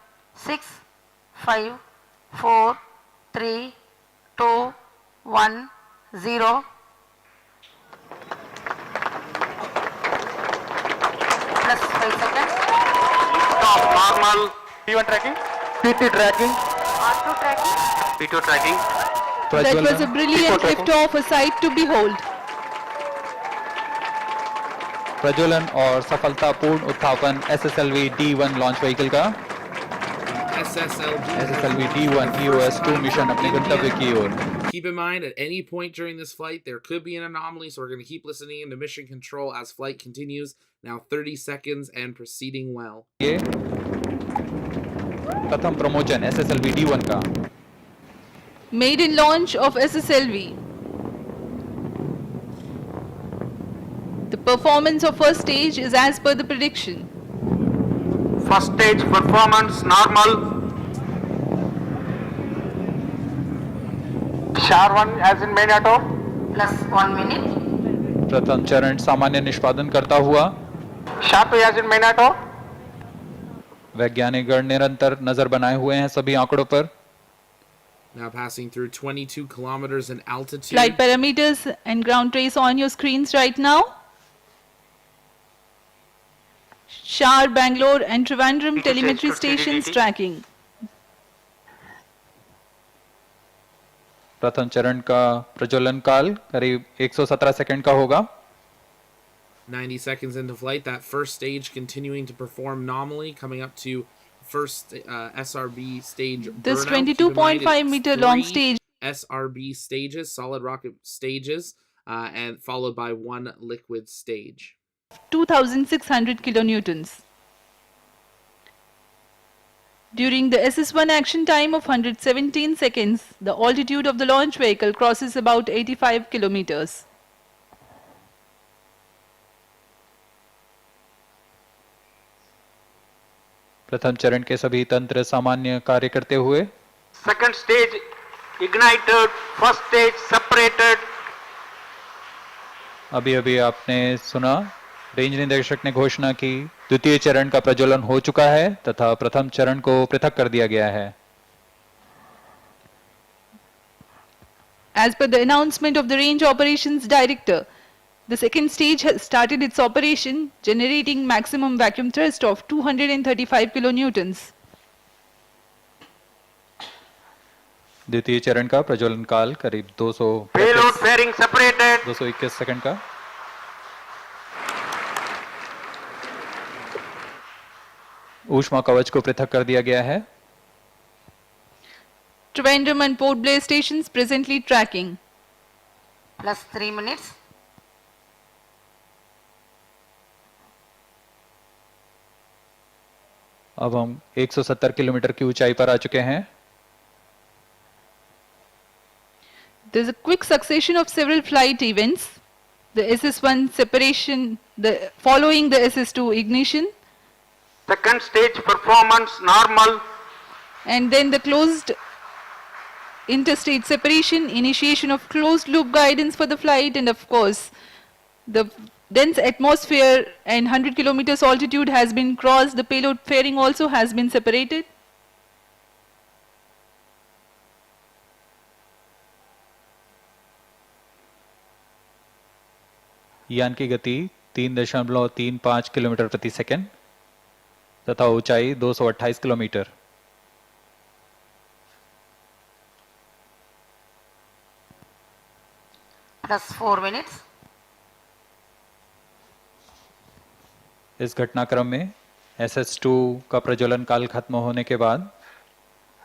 6, 5, 4, 3, 2, 1, 0. Plus 5 seconds. Stop. Normal. P1 tracking. PT tracking. R2 tracking. P2 tracking. That was a brilliant liftoff, a sight to behold. प्रज्वलन और सफलतापूर्ण उत्थापन SSLV D1 launch vehicle का। SSLV D1 EOS-02 mission अपने गंतव्य की ओर। Keep in mind, at any point during this flight, there could be an anomaly, so we're going to keep listening into mission control as flight continues. Now 30 seconds and proceeding well. ये प्रथम promotion SSLV D1 का। Maiden launch of SSLV. The performance of first stage is as per the prediction. First stage performance normal. SHAR-1 as in main auto. Plus 1 minute. प्रथम चरण सामान्य निष्पादन करता हुआ। SHAR-2 as in main auto. वैज्ञानिक गण निरंतर नजर बनाए हुए हैं सभी आंकड़ों पर। Now passing through 22 kilometers in altitude. Flight parameters and ground trace on your screens right now. Shar, Bangalore and Trivandrum telemetry stations tracking. प्रथम चरण का प्रज्वलन काल करीब 117 सेकंड का होगा। 90 seconds into flight, that first stage continuing to perform nominally, coming up to first SRB stage. This 22.5 meter long stage. SRB stages, solid rocket stages, and followed by one liquid stage. 2,600 kilonewtons. During the SS-1 action time of 117 seconds, the altitude of the launch vehicle crosses about 85 kilometers. प्रथम चरण के सभी तंत्र सामान्य कार्य करते हुए Second stage ignited, first stage separated. अभी अभी आपने सुना रेंज निदेशक ने घोषणा की द्वितीय चरण का प्रज्वलन हो चुका है तथा प्रथम चरण को पृथक कर दिया गया है. As per the announcement of the Range Operations Director, the second stage has started its operation, generating maximum vacuum thrust of 235 kilonewtons. द्वितीय चरण का प्रज्वलन काल करीब 221 सेकंड का. ऊष्मा कवच को पृथक कर दिया गया है. Trivandrum and Port Blair stations presently tracking. Plus 3 minutes. अब हम 170 किलोमीटर की ऊंचाई पर आ चुके हैं. There is a quick succession of several flight events. The SS1 separation, following the SS2 ignition. Second stage performance normal. And then the closed interstate separation, initiation of closed loop guidance for the flight, and of course, the dense atmosphere and 100 kilometers altitude has been crossed. The payload fairing also has been separated. यान की गति 3.35 kilometre प्रति second तथा ऊंचाई 228 kilometre. Plus 4 minutes. इस घटनाक्रम में SS2 का प्रज्वलन काल खत्म होने के बाद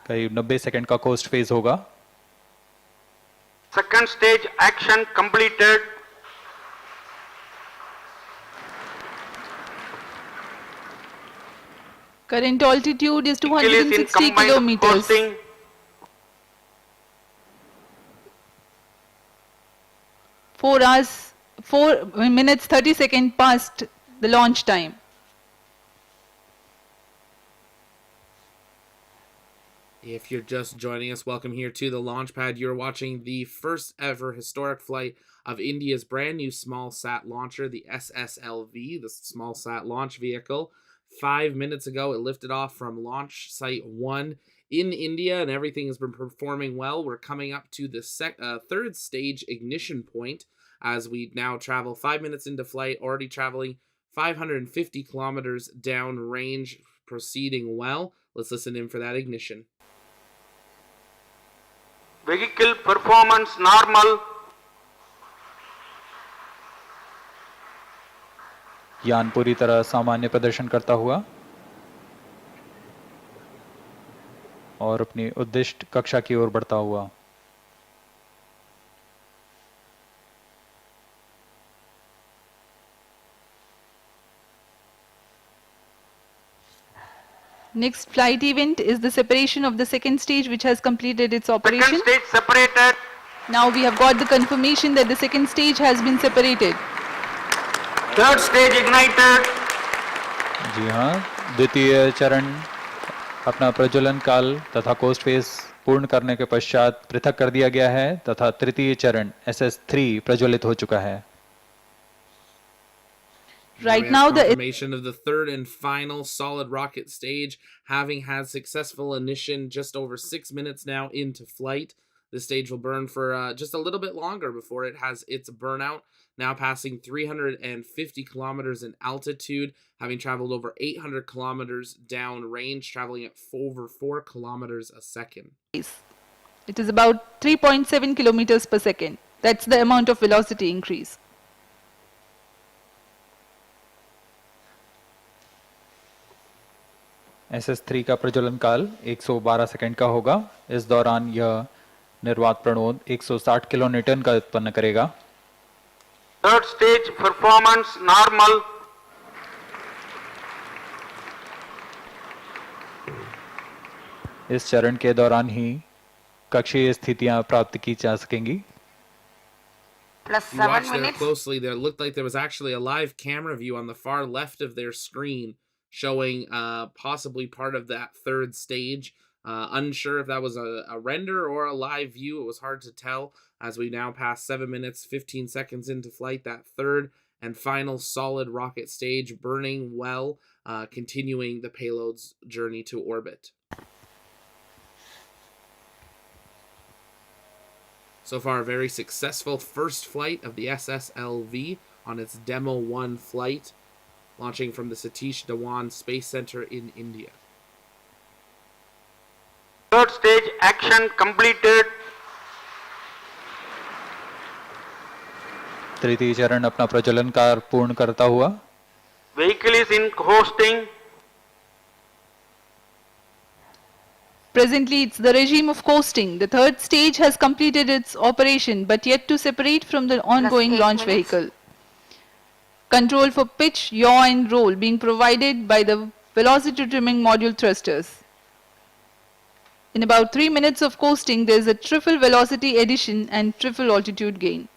करीब 90 सेकंड का कोस्ट फेज होगा. Second stage action completed. Current altitude is 260 kilometers. 4 minutes 30 seconds past the launch time. If you're just joining us, welcome here to the launch pad. You're watching the first ever historic flight of India's brand new small sat launcher, the SSLV, the small sat launch vehicle. 5 minutes ago, it lifted off from launch site 1 in India, and everything has been performing well. We're coming up to the third stage ignition point as we now travel 5 minutes into flight, already traveling 550 kilometers down range, proceeding well. Let's listen in for that ignition. Vehicle performance normal. यान पूरी तरह सामान्य प्रदर्शन करता हुआ और अपनी उद्दिष्ट कक्षा की ओर बढ़ता हुआ. Next flight event is the separation of the second stage, which has completed its operation. Second stage separated. Now we have got the confirmation that the second stage has been separated. Third stage ignited. जी हाँ, द्वितीय चरण अपना प्रज्वलन काल तथा coast phase पूर्ण करने के पश्चात पृथक कर दिया गया है तथा तृतीय चरण SS3 प्रज्वलित हो चुका है. Right now, the confirmation of the third and final solid rocket stage, having had successful ignition just over 6 minutes now into flight. This stage will burn for just a little bit longer before it has its burnout. Now passing 350 kilometers in altitude, having traveled over 800 kilometers down range, traveling at over 4 kilometers a second. It is about 3.7 kilometers per second. That's the amount of velocity increase. SS3 का प्रज्वलन काल 112 second का होगा. इस दौरान यह निर्वात प्रणोद 160 kilonewton का उत्पन्न करेगा. Third stage performance normal. इस चरण के दौरान ही कक्षीय स्थितियां प्राप्त की जा सकेंगी. Plus You 7 watched there minutes. closely. There looked like there was actually a live camera view on the far left of their screen, showing possibly part of that third stage Unsure if that was a render or a live view. It was hard to tell as we now pass 7 minutes, 15 seconds into flight, that third and final solid rocket stage burning well, continuing the payload's journey to orbit. So far, a very successful first flight of the SSLV on its Demo 1 flight, launching from the Satish Dhawan Space Center in India. Third stage action completed. तृतीय चरण अपना प्रज्वलन कार्य पूर्ण करता हुआ. Vehicle is in hosting. Presently, it's the regime of coasting. The third stage has completed its operation, but yet to separate from the ongoing launch vehicle. Control for pitch, yaw and roll being provided by the velocity trimming module thrusters. In about 3 minutes of coasting, there is a triple velocity addition and triple altitude gain.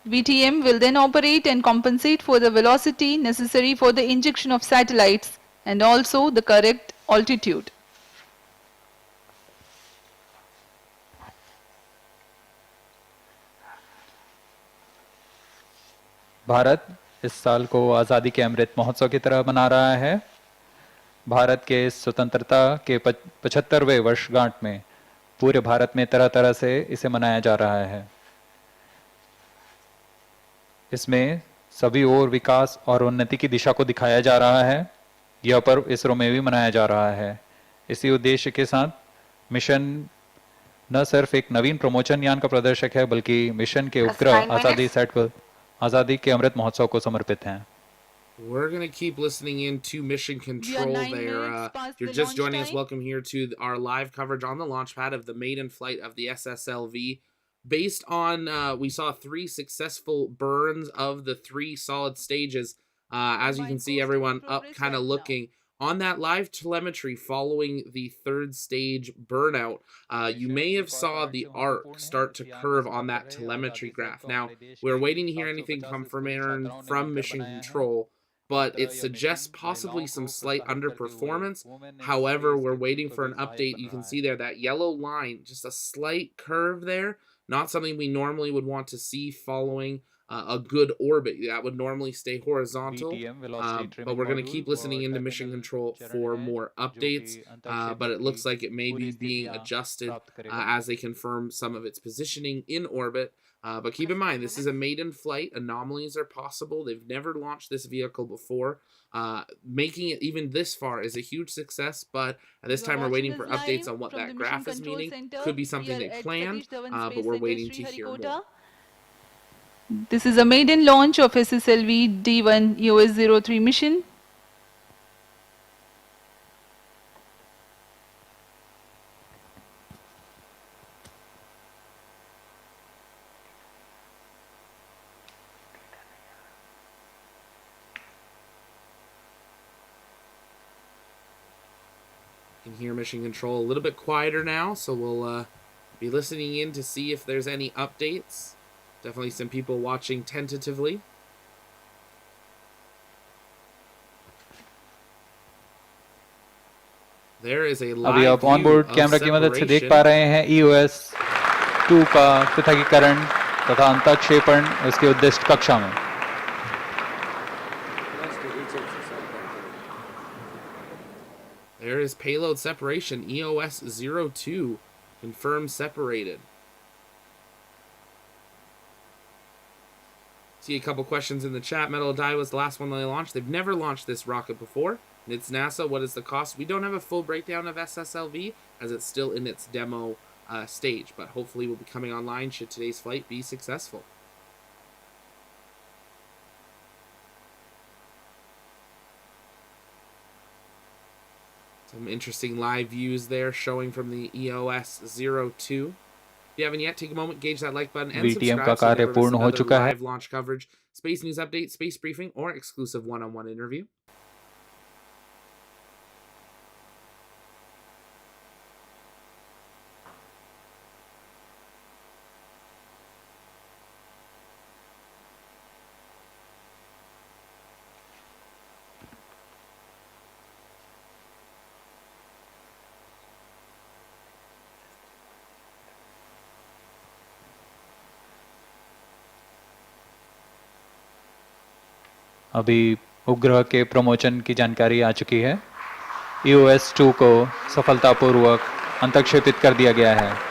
VTM will then operate and compensate for the velocity necessary for the injection of satellites and also the correct altitude. Bharat इस साल को आज़ादी के अमृत महोत्सव की तरह मना रहा है. भारत के स्वतंत्रता के 75वें वर्षगांठ में पूरे भारत में तरह तरह से इसे मनाया जा रहा है. इसमें सभी ओर विकास और उन्नति की दिशा को दिखाया जा रहा है. यह पर्व इसरो में भी मनाया जा रहा है. इसी उद्देश्य के साथ मिशन न सिर्फ एक नवीन प्रमोचन यान का प्रदर्शक है, बल्कि मिशन के उपग्रह आजादी सेट को आजादी के अमृत महोत्सव को समर्पित हैं. We're going to keep listening in to Mission Control there. If you're just joining us, welcome here to our live coverage on the launch pad of the maiden flight of the SSLV. Based on, we saw 3 successful burns of the 3 solid stages. As you can see, everyone up kind of looking. On that live telemetry following the third stage burnout, you may have saw the arc start to curve on that telemetry graph. Now, we're waiting to hear anything come from Mission Control, but it suggests possibly some slight underperformance. However, we're waiting for an update. You can see there that yellow line, just a slight curve there. Not something we normally would want to see following a good orbit. That would normally stay horizontal, but we're going to keep listening into Mission Control for more updates, but it looks like it may be being adjusted as they confirm some of its positioning in orbit. But keep in mind, this is a maiden flight. Anomalies are possible. They've never launched this vehicle before. Making it even this far is a huge success, but at this time we're waiting for updates on what that graph is meaning. Could be something they planned, but we're waiting to hear more. This is a maiden launch of SSLV D1 EOS-03 mission. You can hear Mission Control a little bit quieter now, so we'll be listening in to see if there's any updates. Definitely some people watching tentatively. There is a live अभी आप on board camera की मदद से देख पा रहे हैं EOS-02 का पृथकीकरण तथा अंतःक्षेपण उसके उद्दिष्ट कक्षा में. There is payload separation. EOS-02 confirmed separated. See a couple questions in the chat. Metal Die was the last one they launched. They've never launched this rocket before. It's NASA. What is the cost? We don't have a full breakdown of SSLV as it's still in its demo stage, but hopefully will be coming online should today's flight be successful. Some interesting live views there showing from the EOS-02. If you haven't yet, take a moment, gauge that like button, and subscribe so you never miss another live launch coverage, space news update, space briefing, or exclusive one-on-one interview. अभी उपग्रह के promotion की जानकारी आ चुकी है। EOS-2 को सफलतापूर्वक अंतक्षेपित कर दिया गया है।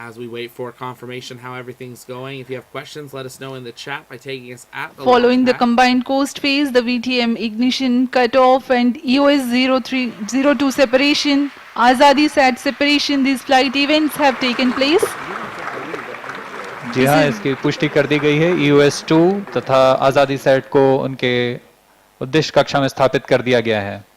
As we wait for confirmation how everything's going, if you have questions, let us know in the chat by tagging us at the Following the launch pad. combined coast phase, the VTM ignition cutoff and EOS-02 separation, AzaadiSAT separation, these flight events have taken place. जी हाँ, इसकी पुष्टि कर दी गई है। EOS-2 तथा AzaadiSAT को उनके उद्देश्य कक्षा में स्थापित कर दिया गया है।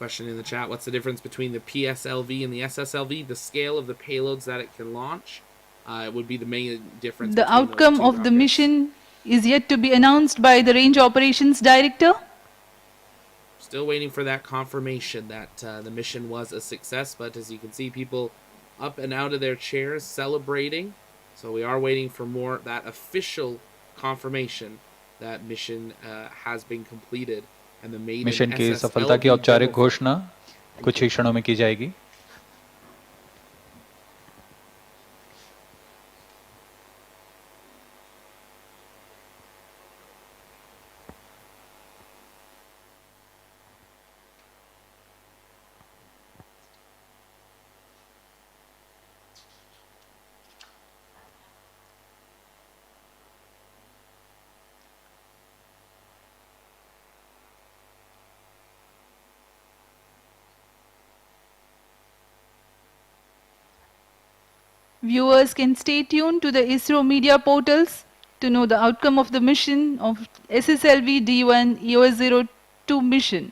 Question in the chat: what's the difference between the PSLV and the SSLV? The scale of the payloads that it can launch would be the main difference. The outcome of the mission is yet to be announced by the Range Operations Director. Still waiting for that confirmation that the mission was a success, but as you can see, people up and out of their chairs celebrating. So we are waiting for more that official confirmation that mission has been completed and the maiden mission की सफलता की औपचारिक घोषणा कुछ ही क्षणों में की जाएगी। Viewers can stay tuned to the ISRO media portals to know the outcome of the mission of SSLV D1 EOS-02 mission.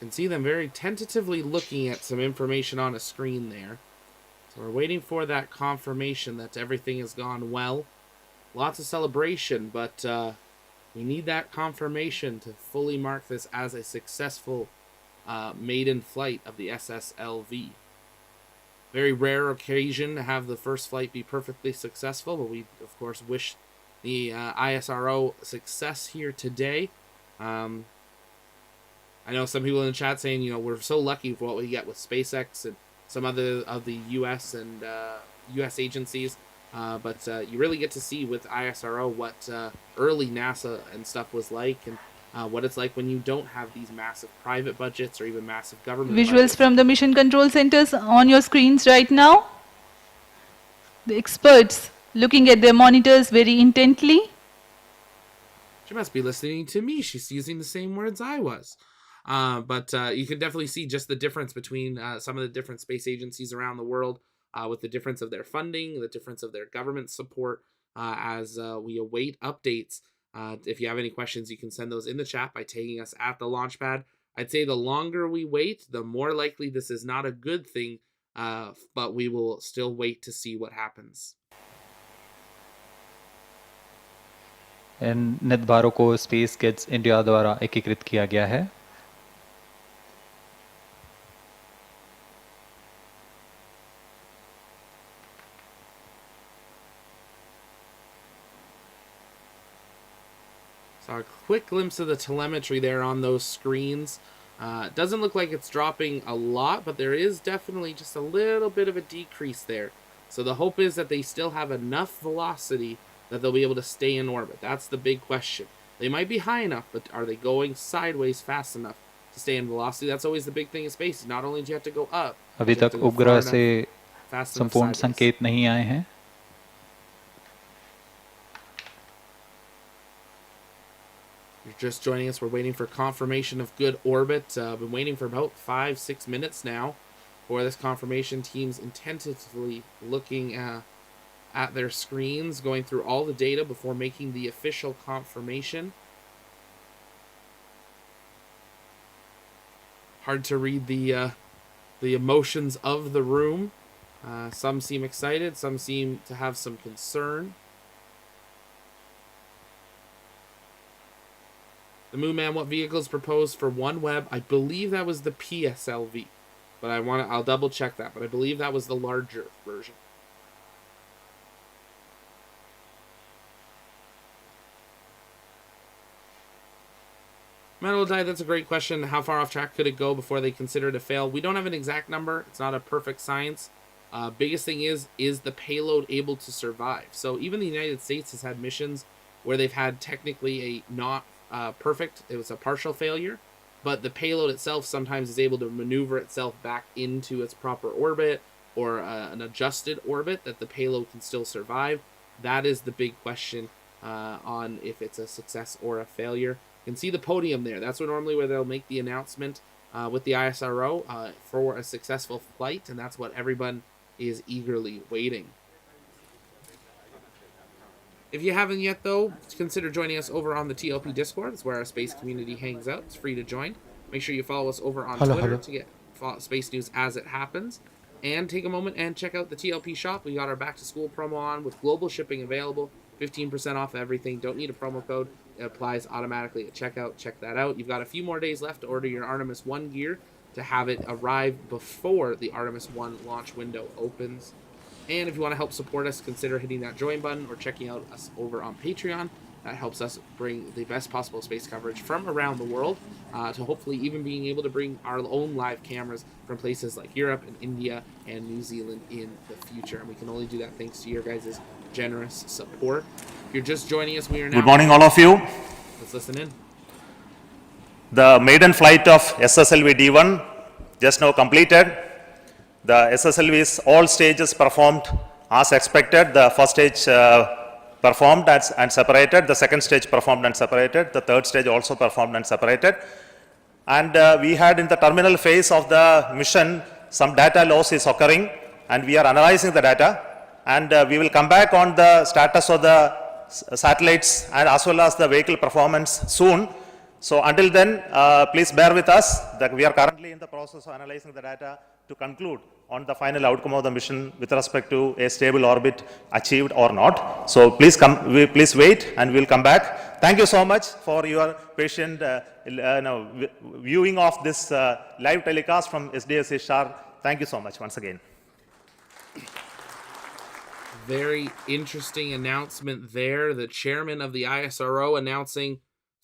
can see them very tentatively looking at some information on a screen there. So we're waiting for that confirmation that everything has gone well. Lots of celebration, but we need that confirmation to fully mark this as a successful maiden flight of the SSLV. Very rare occasion to have the first flight be perfectly successful, but we, of course, wish the ISRO success here today. I know some people in the chat saying, you know, we're so lucky for what we get with SpaceX and some other of the U.S. and U.S. agencies, but you really get to see with ISRO what early NASA and stuff was like, and what it's like when you don't have these massive private budgets or even massive government Visuals budgets. from the mission control centers on your screens right now. The experts looking at their monitors very intently. She must be listening to me. She's using the same words I was. But you can definitely see just the difference between some of the different space agencies around the world, with the difference of their funding, the difference of their government support, as we await updates. If you have any questions, you can send those in the chat by tagging us at the launch pad. I'd say the longer we wait, the more likely this is not a good thing, but we will still wait to see what happens. इन निदभारों को space kids India द्वारा एकीकृत किया गया है। Saw a quick glimpse of the telemetry there on those screens. It doesn't look like it's dropping a lot, but there is definitely just a little bit of a decrease there. So the hope is that they still have enough velocity that they'll be able to stay in orbit. That's the big question. They might be high enough, but are they going sideways fast enough to stay in velocity. That's always the big thing in space. Not only do you have to go up, अभी you have तक to go उपग्रह far से enough, fast enough संपूर्ण sideways. संकेत नहीं आए हैं. You're just joining us. We're waiting for confirmation of good orbit. Been waiting for about 5-6 minutes now for this confirmation. Teams intensively looking at their screens, going through all the data before making the official confirmation. Hard to read the emotions of the room. Some seem excited, some seem to have some concern. The Moon Man, what vehicles proposed for OneWeb? I believe that was the PSLV, but I'll double check that. But I believe that was the larger version. Metal Die, that's a great question. How far off track could it go before they consider it a fail? We don't have an exact number. It's not a perfect science. Biggest thing is the payload able to survive? So even the United States has had missions where they've had technically a not perfect, it was a partial failure, but the payload itself sometimes is able to maneuver itself back into its proper orbit or an adjusted orbit that the payload can still survive. That is the big question on if it's a success or a failure. You can see the podium there. That's normally where they'll make the announcement with the ISRO for a successful flight, and that's what everyone is eagerly waiting. If you haven't yet, though, consider joining us over on the TLP Discord. It's where our space community hangs out. It's free to join. Make sure you follow us over on Twitter to get space news as it happens. And take a moment and check out the TLP shop. We got our back-to-school promo on with global shipping available. 15% off everything. Don't need a promo code. It applies automatically at checkout. Check that out. You've got a few more days left to order your Artemis 1 gear to have it arrive before the Artemis 1 launch window opens. And if you want to help support us, consider hitting that join button or checking out us over on Patreon. That helps us bring the best possible space coverage from around the world to hopefully even being able to bring our own live cameras from places like Europe and India and New Zealand in the future. And we can only do that thanks to your guys' generous support. If you're just joining us, we are now... Good morning, all of you. Let's listen in. The maiden flight of SSLV D1 just now completed. The SSLV's all stages performed as expected. The first stage performed and separated. The second stage performed and separated. The third stage also performed and separated. And we had in the terminal phase of the mission, some data loss is occurring, and we are analyzing the data. And we will come back on the status of the satellites and as well as the vehicle performance soon. So until then, please bear with us that we are currently in the process of analyzing the data to conclude on the final outcome of the mission with respect to a stable orbit achieved or not. So please please wait and we'll come back. Thank you so much for your patient viewing of this live telecast from SDSC SHAR. Thank you so much once again. Very interesting announcement there. The chairman of the ISRO announcing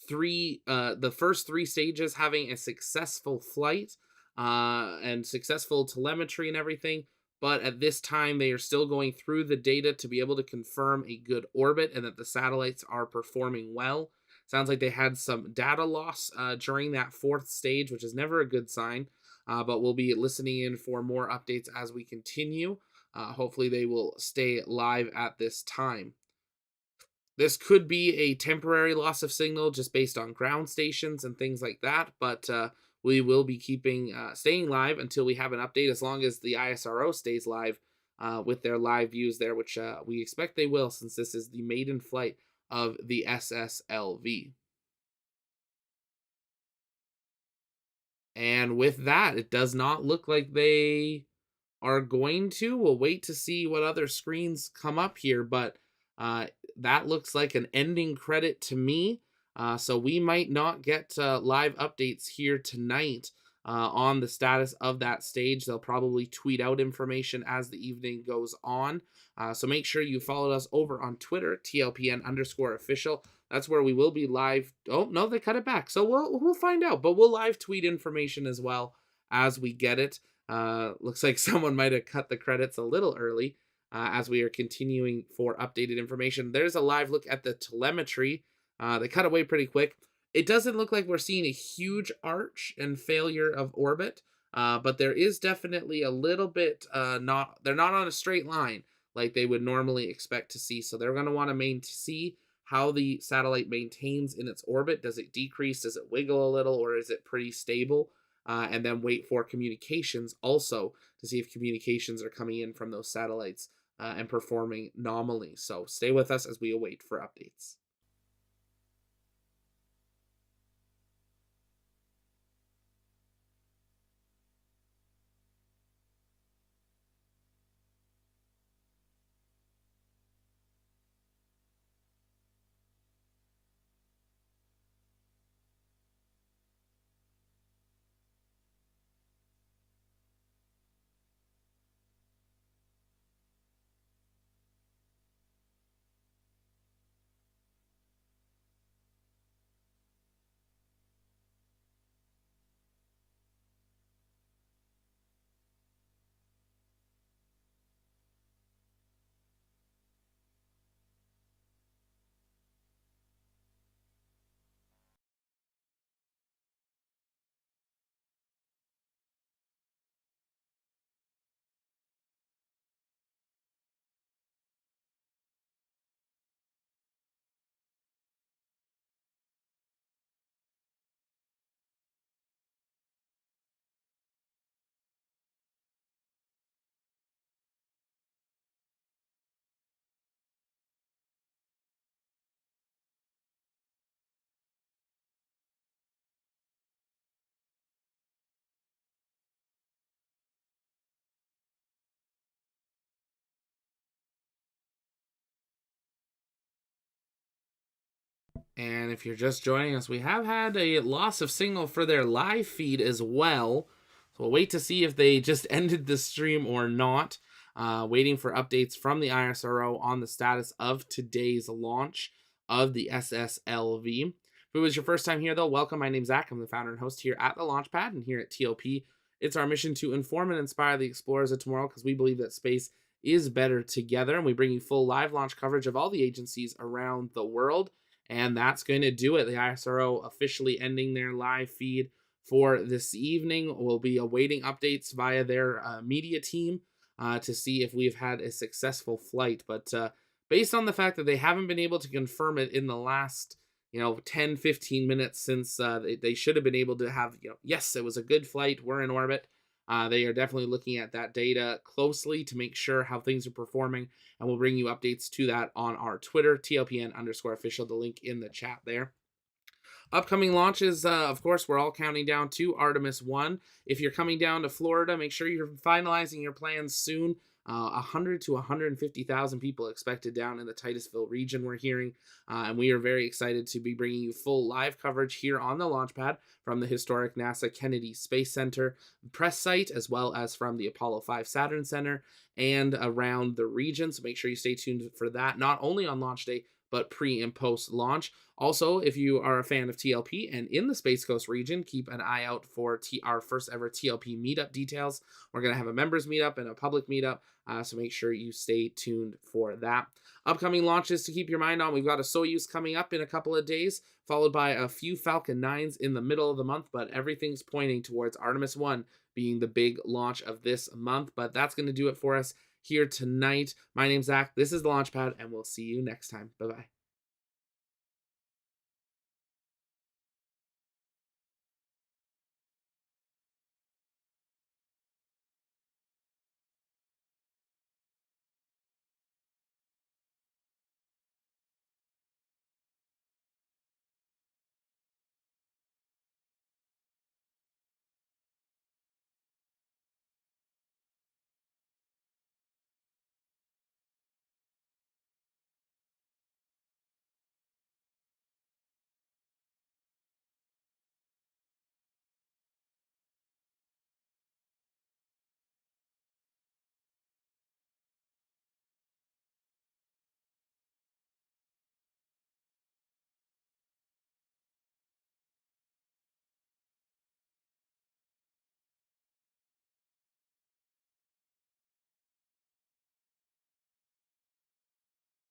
the first 3 stages having a successful flight and successful telemetry and everything, but at this time they are still going through the data to be able to confirm a good orbit and that the satellites are performing well. Sounds like they had some data loss during that 4th stage, which is never a good sign, but we'll be listening in for more updates as we continue. Hopefully they will stay live at this time. This could be a temporary loss of signal just based on ground stations and things like that, but we will be staying live until we have an update, as long as the ISRO stays live with their live views there, which we expect they will, since this is the maiden flight of the SSLV. And with that, it does not look like they are going to. We'll wait to see what other screens come up here, but that looks like an ending credit to me. So we might not get live updates here tonight on the status of that stage. They'll probably tweet out information as the evening goes on. So make sure you follow us over on Twitter, TLPN_official. That's where we will be live. Oh, no, they cut it back. So we'll find out, but we'll live tweet information as well as we get it. Looks like someone might have cut the credits a little early as we are continuing for updated information. There's a live look at the telemetry. They cut away pretty quick. It doesn't look like we're seeing a huge arch and failure of orbit, but there is definitely a little bit, they're not on a straight line like they would normally expect to see. So they're going to want to see how the satellite maintains in its orbit. Does it decrease? Does it wiggle a little? Or is it pretty stable? And then wait for communications also to see if communications are coming in from those satellites and performing nominally. So stay with us as we await for updates. And if you're just joining us, we have had a loss of signal for their live feed as well. So we'll wait to see if they just ended the stream or not. Waiting for updates from the ISRO on the status of today's launch of the SSLV. If it was your first time here, though, welcome. My name's Zach. I'm the founder and host here at the Launchpad and here at TLP. It's our mission to inform and inspire the explorers of tomorrow because we believe that space is better together. And we bring you full live launch coverage of all the agencies around the world. And that's going to do it. The ISRO officially ending their live feed for this evening. We'll be awaiting updates via their media team to see if we've had a successful flight. But based on the fact that they haven't been able to confirm it in the last 10, 15 minutes since they should have been able to have, yes, it was a good flight, we're in orbit. They are definitely looking at that data closely to make sure how things are performing, and we'll bring you updates to that on our Twitter, TLPN_official, the link in the chat there. Upcoming launches, of course, we're all counting down to Artemis 1. If you're coming down to Florida, make sure you're finalizing your plans soon. 100 to 150,000 people expected down in the Titusville region, we're hearing. And we are very excited to be bringing you full live coverage here on the Launchpad from the historic NASA Kennedy Space Center press site, as well as from the Apollo 5 Saturn Center and around the region. So make sure you stay tuned for that, not only on launch day, but pre and post launch. Also, if you are a fan of TLP and in the Space Coast region, keep an eye out for our first ever TLP meetup details. We're going to have a members meetup and a public meetup, so make sure you stay tuned for that. Upcoming launches to keep your mind on, we've got a Soyuz coming up in a couple of days, followed by a few Falcon 9s in the middle of the month, but everything's pointing towards Artemis 1 being the big launch of this month. But that's going to do it for us here tonight. My name's Zach, this is the Launchpad, and we'll see you next time. Bye-bye.